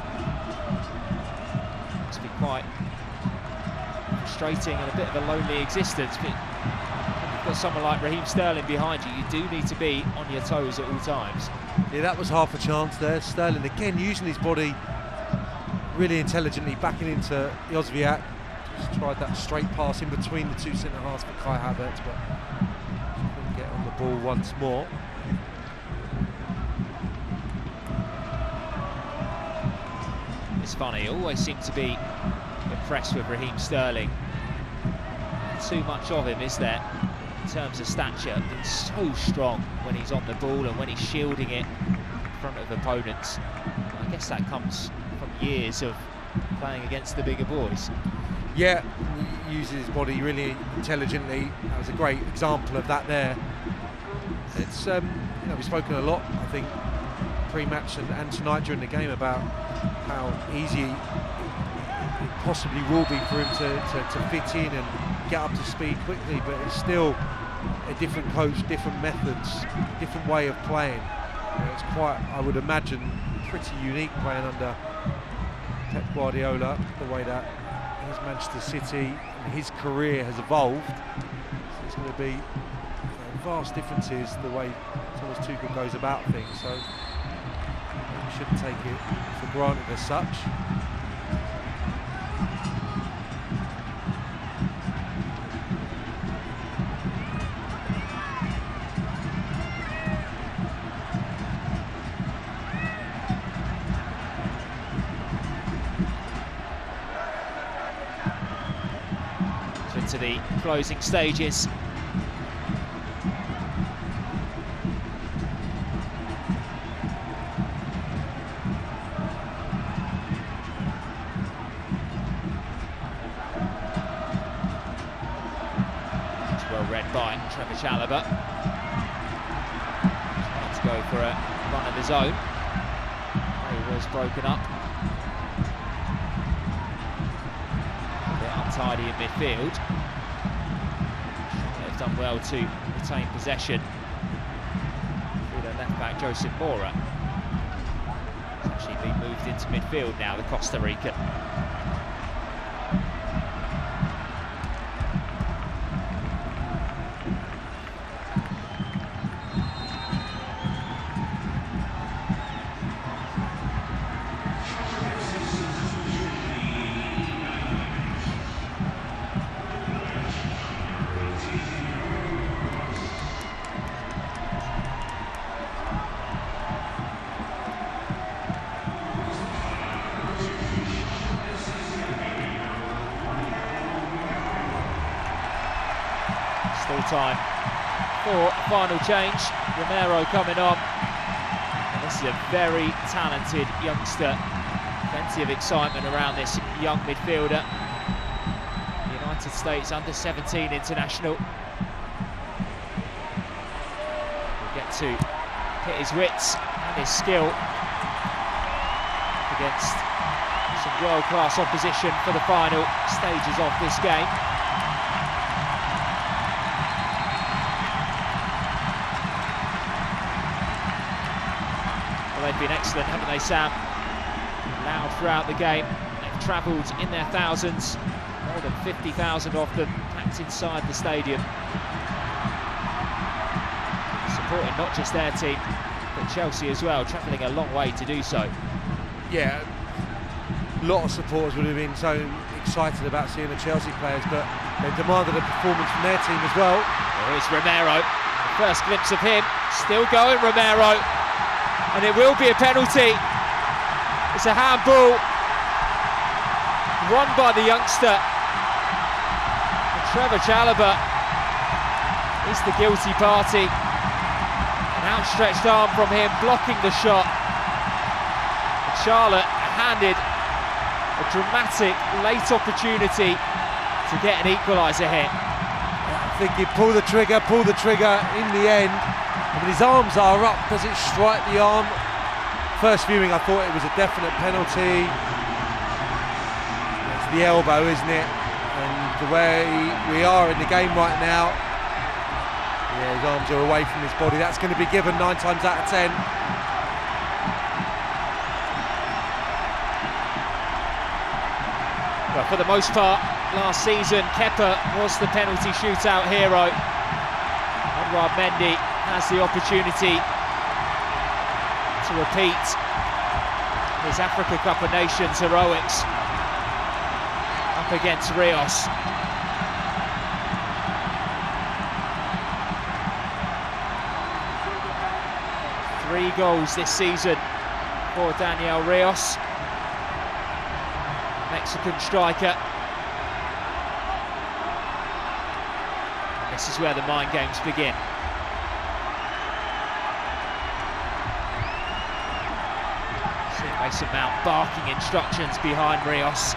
Must be quite frustrating and a bit of a lonely existence, but when you've got someone like Raheem Sterling behind you, you do need to be on your toes at all times. Yeah, that was half a chance there. Sterling again using his body really intelligently, backing into Jozwiak. Just tried that straight pass in between the two centre-halves for Kai Havertz, but couldn't get on the ball once more. It's funny, I always seem to be impressed with Raheem Sterling. Too much of him, is there? In terms of stature, he's so strong when he's on the ball and when he's shielding it in front of opponents. I guess that comes from years of playing against the bigger boys. Yeah, he uses his body really intelligently. That was a great example of that there. It's you know, we've spoken a lot, I think, pre-match and tonight during the game about how easy it possibly will be for him to fit in and get up to speed quickly, but it's still a different coach, different methods, different way of playing. It's quite, I would imagine, pretty unique playing under Pep Guardiola, the way that his Manchester City and his career has evolved. So it's going to be vast differences the way Thomas Tuchel goes about things, so we shouldn't take it for granted as such. Into the closing stages. It's well read by Trevor Chalobah. Trying to go for a run of his own. He was broken up. Untidy in midfield. They've done well to retain possession through their left back Joseph Mora. He's actually been moved into midfield now, the Costa Rican. Still time for a final change. Romero coming on. And this is a very talented youngster. Plenty of excitement around this young midfielder. United States under-17 international. He'll get to hit his wits and his skill against some world-class opposition for the final stages of this game. Well, they've been excellent, haven't they, Sam? Loud throughout the game. They've travelled in their thousands, more than 50,000 of them packed inside the stadium. Supporting not just their team, but Chelsea as well, travelling a long way to do so. Yeah, a lot of supporters would have been so excited about seeing the Chelsea players, but they've demanded a performance from their team as well. There is Romero, the first glimpse of him, still going Romero, and it will be a penalty. It's a handball, won by the youngster. And Trevor Chalobah is the guilty party. An outstretched arm from him, blocking the shot. And Charlotte handed a dramatic late opportunity to get an equaliser here. I think he'd pull the trigger in the end. I mean, his arms are up, does it strike the arm? First viewing, I thought it was a definite penalty. It's the elbow, isn't it? And the way we are in the game right now, yeah, his arms are away from his body. That's going to be given 9 times out of 10. Well, for the most part, last season, Kerr was the penalty shootout hero. Edouard Mendy has the opportunity to repeat his Africa Cup of Nations heroics up against Rios. Three goals this season for Daniel Rios, Mexican striker. And this is where the mind games begin. Mason Mount barking instructions behind Rios.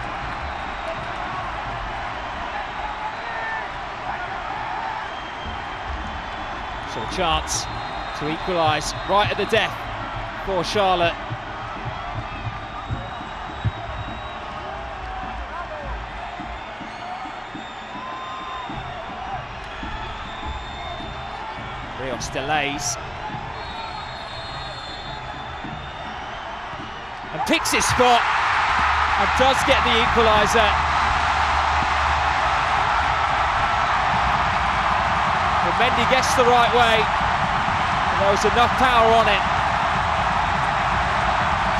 So a chance to equalise right at the death for Charlotte. Rios delays. And picks his spot and does get the equaliser. But Mendy gets the right way, and there was enough power on it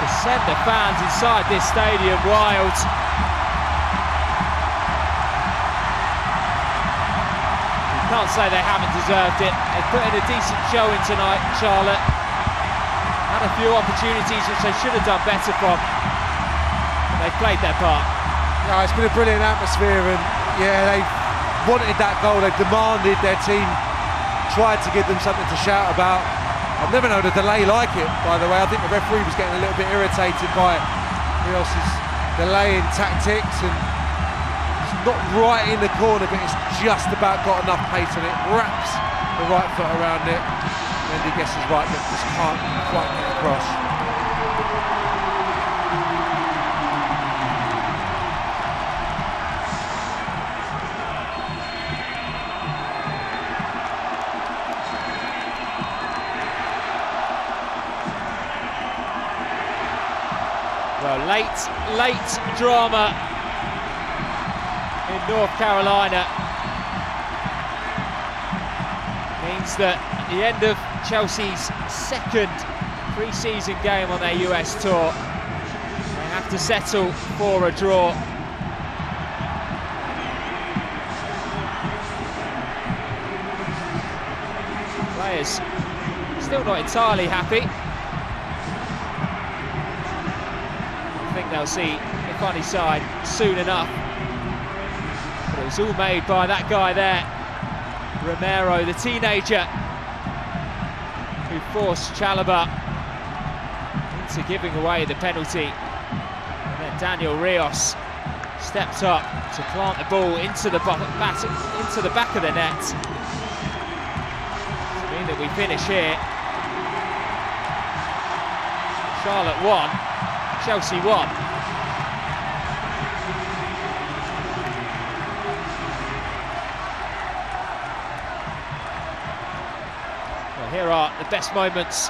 to send the fans inside this stadium wild. You can't say they haven't deserved it. They've put in a decent showing tonight, Charlotte. Had a few opportunities which they should have done better from, but they've played their part. No, it's been a brilliant atmosphere, and yeah, they've wanted that goal, they've demanded, their team tried to give them something to shout about. I've never known a delay like it, by the way. I think the referee was getting a little bit irritated by Rios' delaying tactics, and it's not right in the corner, but it's just about got enough pace, and it wraps the right foot around it. Mendy guesses right, but just can't quite get across. Late drama in North Carolina means that at the end of Chelsea's second pre-season game on their US tour, they have to settle for a draw. Players still not entirely happy. I think they'll see the funny side soon enough. But it was all made by that guy there, Romero, the teenager, who forced Chalobah into giving away the penalty. And then Daniel Rios stepped up to plant the ball into the back of the net. To mean that we finish here. Charlotte 1, Chelsea 1. Well, here are the best moments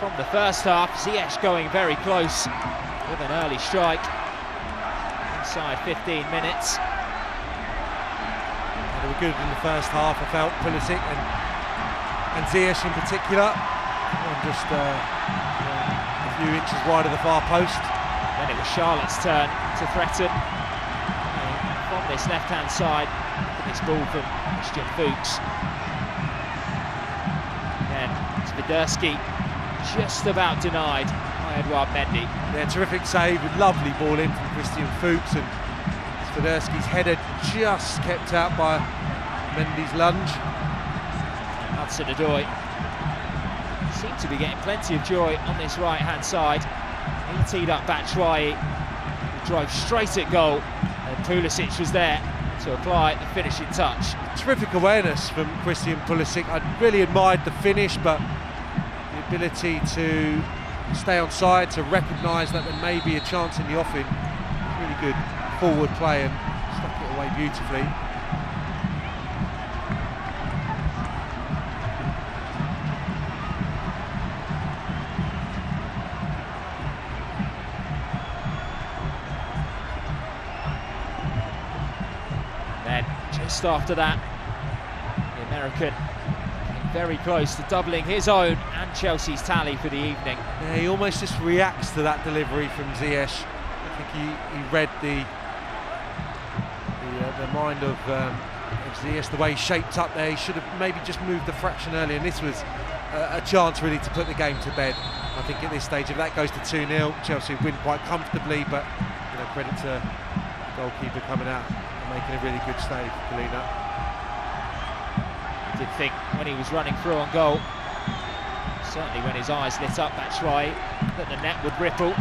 from the first half. Ziyech going very close with an early strike inside 15 minutes. Yeah, they were good in the first half, I felt, Pulisic and Ziyech in particular. And just a few inches wide of the far post. Then it was Charlotte's turn to threaten from this left-hand side. This ball from Christian Fuchs. Then Swiderski just about denied by Edouard Mendy. Yeah, terrific save, a lovely ball in from Christian Fuchs, and Swiderski's header just kept out by Mendy's lunge. Hudson-Odoi seemed to be getting plenty of joy on this right-hand side. He teed up Batshuayi, who drove straight at goal, and Pulisic was there to apply the finishing touch. Terrific awareness from Christian Pulisic. I really admired the finish, but the ability to stay on side, to recognise that there may be a chance in the offing. Really good forward play and stuck it away beautifully. Then just after that, the American came very close to doubling his own and Chelsea's tally for the evening. Yeah, he almost just reacts to that delivery from Ziyech. I think he read the mind of Ziyech, the way he shaped up there. He should have maybe just moved the fraction earlier, and this was a chance really to put the game to bed. I think at this stage, if that goes to 2-0, Chelsea win quite comfortably, but credit to the goalkeeper coming out and making a really good save, Galina. I did think when he was running through on goal, certainly when his eyes lit up Batshuayi, that the net would ripple.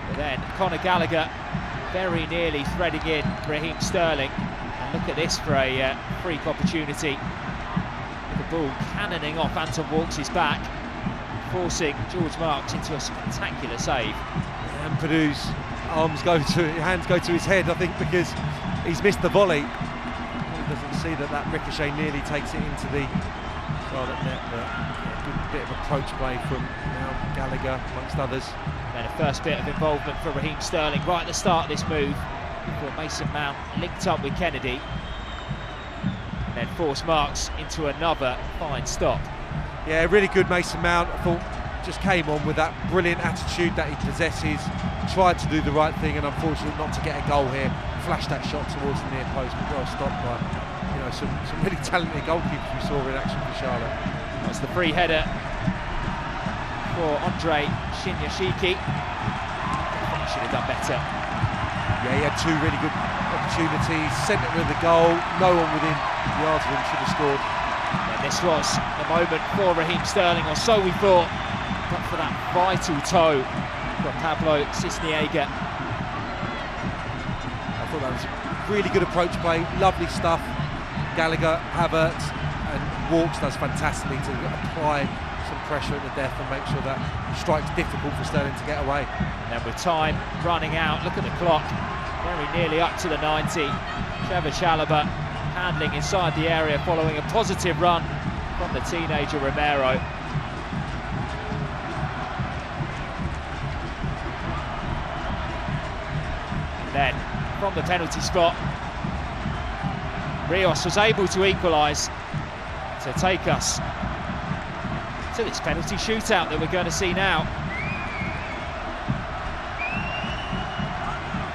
But then Conor Gallagher very nearly threading in Raheem Sterling, and look at this for a freak opportunity. With the ball cannoning off Anton Walks' back, forcing George Marks into a spectacular save. And Padu's hands go to his head, I think, because he's missed the volley. He doesn't see that ricochet nearly takes it into the Charlotte net, but a good bit of approach play from Gallagher amongst others. Then a first bit of involvement for Raheem Sterling right at the start of this move, before Mason Mount linked up with Kennedy, and then forced Marks into another fine stop. Yeah, really good Mason Mount. I thought just came on with that brilliant attitude that he possesses, tried to do the right thing, and unfortunately not to get a goal here. Flashed that shot towards the near post, but well stopped by some really talented goalkeepers we saw in action for Charlotte. That's the free header for Andre Shinyashiki. Definitely should have done better. Yeah, he had two really good opportunities, sent it with the goal, no one within yards of him should have scored. And this was the moment for Raheem Sterling, or so we thought, but for that vital toe from Pablo Cisniega. I thought that was a really good approach play, lovely stuff. Gallagher, Havertz and Walks does fantastically to apply some pressure at the death and make sure that strike's difficult for Sterling to get away. And then with time running out, look at the clock, very nearly up to the 90. Trevor Chalobah handling inside the area following a positive run from the teenager Romero. then, from the penalty spot, Rios was able to equalise to take us to this penalty shootout that we're going to see now.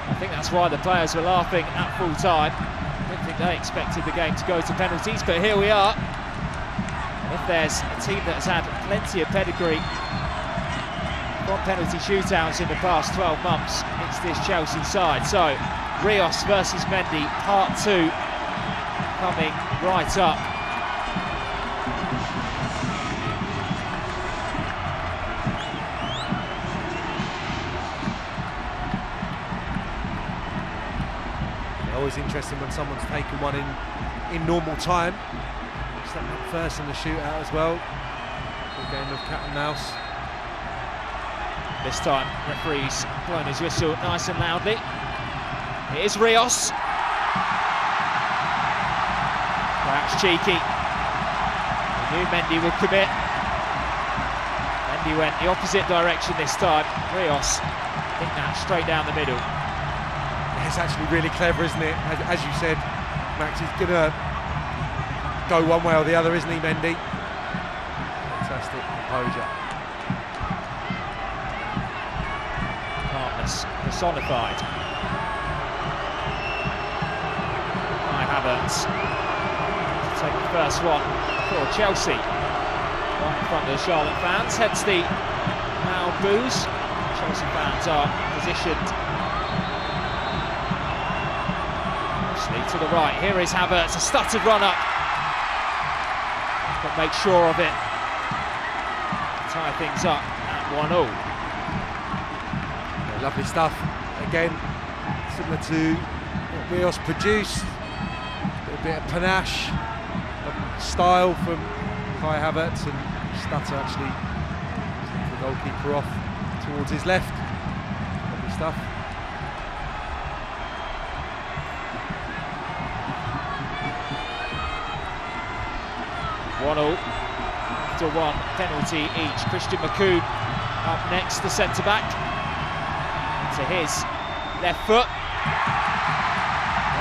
I think that's why the players were laughing at full time. I don't think they expected the game to go to penalties, but here we are. And if there's a team that has had plenty of pedigree from penalty shootouts in the past 12 months, it's this Chelsea side. So, Rios versus Mendy, part 2, coming right up. Always interesting when someone's taken one in normal time. Stepping up first in the shootout as well. Good game of cat and mouse. This time, referee's blown his whistle nice and loudly. It is Rios. Perhaps cheeky. He knew Mendy would commit. Mendy went the opposite direction this time. Rios, I think that straight down the middle. It's actually really clever, isn't it? As you said, Max, he's going to go one way or the other, isn't he, Mendy? Fantastic composure. Calmness personified. Havertz to take the first one for Chelsea. Right in front of the Charlotte fans, heads the loud boos. Chelsea fans are positioned mostly to the right. Here is Havertz, a stuttered run up, but make sure of it. Tie things up at 1-0. Yeah, lovely stuff. Again, similar to what Rios produced. A bit of panache, style from Kai Havertz, and stutter actually the goalkeeper off towards his left. Lovely stuff. One-all after one penalty each. Christian Pulisic up next, the centre-back, to his left foot.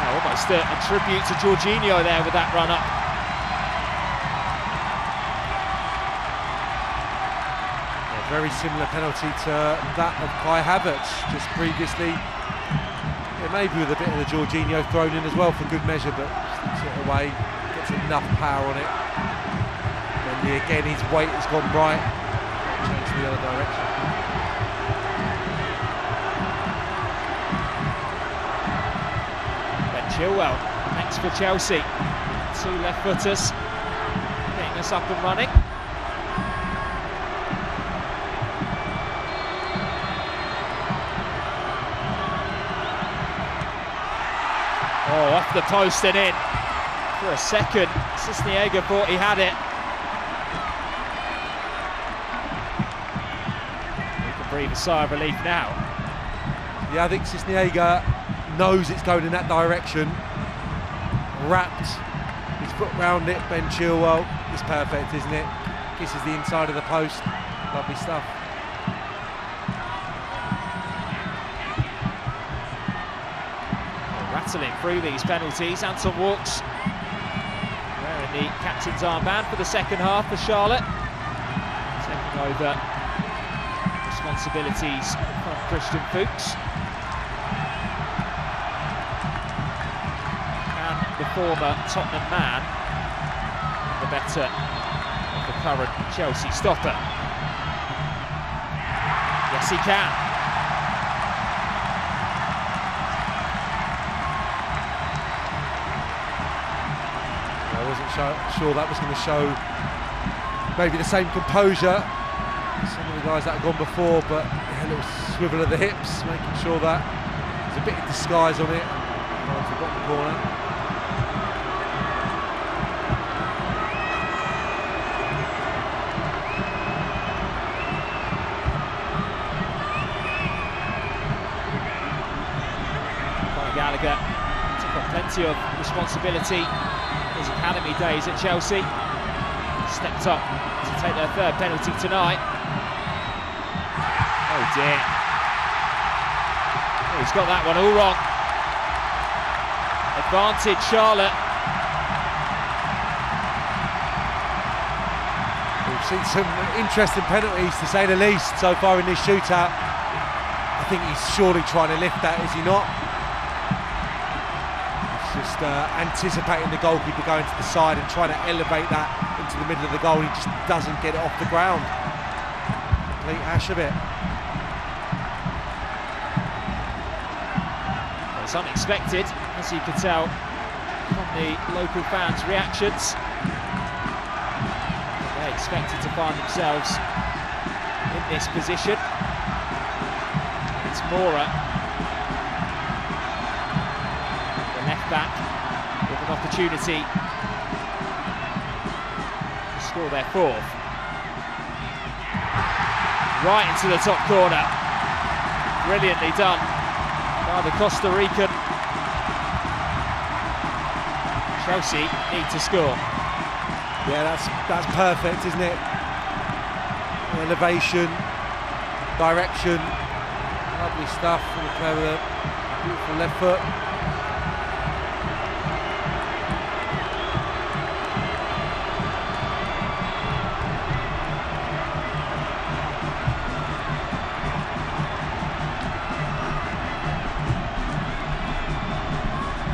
Almost a tribute to Jorginho there with that run-up. A very similar penalty to that of Kai Havertz just previously. Yeah, maybe with a bit of the Jorginho thrown in as well for good measure, but sticks it away, gets enough power on it. And again, his weight has gone right, changed the other direction. Chilwell next for Chelsea. Two left-footers getting us up and running. Oh, off the post and in. For a second, Cisniega thought he had it. We can breathe a sigh of relief now. Yeah, I think Cisniega knows it's going in that direction. Wrapped his foot round it. Ben Chilwell is perfect, isn't it? Kisses the inside of the post. Lovely stuff. Rattling through these penalties. Anton Walks wearing the captain's armband for the second half for Charlotte, taking over responsibilities from Christian Fuchs. The former Tottenham man, the better of the current Chelsea stopper. Yes, he can. I wasn't sure that was going to show maybe the same composure as some of the guys that have gone before, but a little swivel of the hips, making sure that there's a bit of disguise on it. Finds the bottom corner. Gallagher took on plenty of responsibility in his academy days at Chelsea. Stepped up to take their third penalty tonight. Oh dear. He's got that one all wrong. Advantage Charlotte. We've seen some interesting penalties, to say the least, so far in this shootout. I think he's surely trying to lift that, is he not? He's just anticipating the goalkeeper going to the side and trying to elevate that into the middle of the goal. He just doesn't get it off the ground. Complete hash of it. It's unexpected, as you can tell from the local fans' reactions. They expected to find themselves in this position. It's Mora, the left back, with an opportunity to score their fourth. Right into the top corner. Brilliantly done by the Costa Rican. Chelsea need to score. Yeah, that's perfect, isn't it? Elevation, direction, lovely stuff from the player with a beautiful left foot.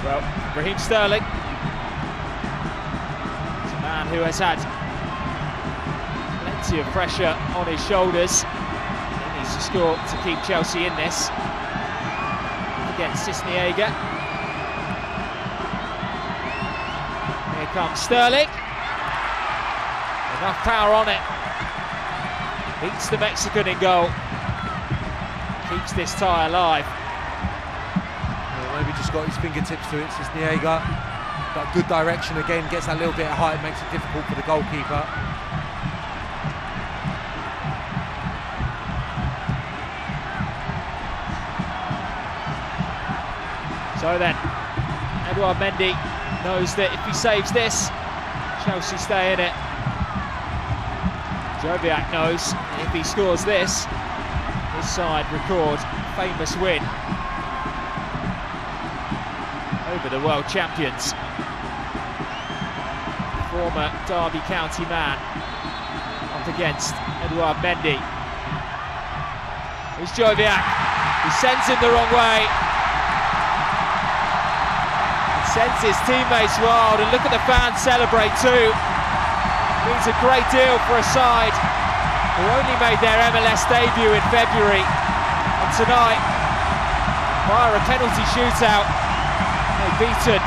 Well, Raheem Sterling is a man who has had plenty of pressure on his shoulders. He needs to score to keep Chelsea in this. Against Cisniega. Here comes Sterling. Enough power on it. Beats the Mexican in goal. Keeps this tie alive. Maybe just got his fingertips to it, Cisniega. Got good direction again, gets that little bit of height, makes it difficult for the goalkeeper. So then, Edouard Mendy knows that if he saves this, Chelsea stay in it. Joviak knows that if he scores this, his side record a famous win over the world champions. Former Derby County man up against Edouard Mendy. Here's Joviak. He sends him the wrong way. He sends his teammates wild, and look at the fans celebrate too. Means a great deal for a side who only made their MLS debut in February, and tonight, via a penalty shootout, beaten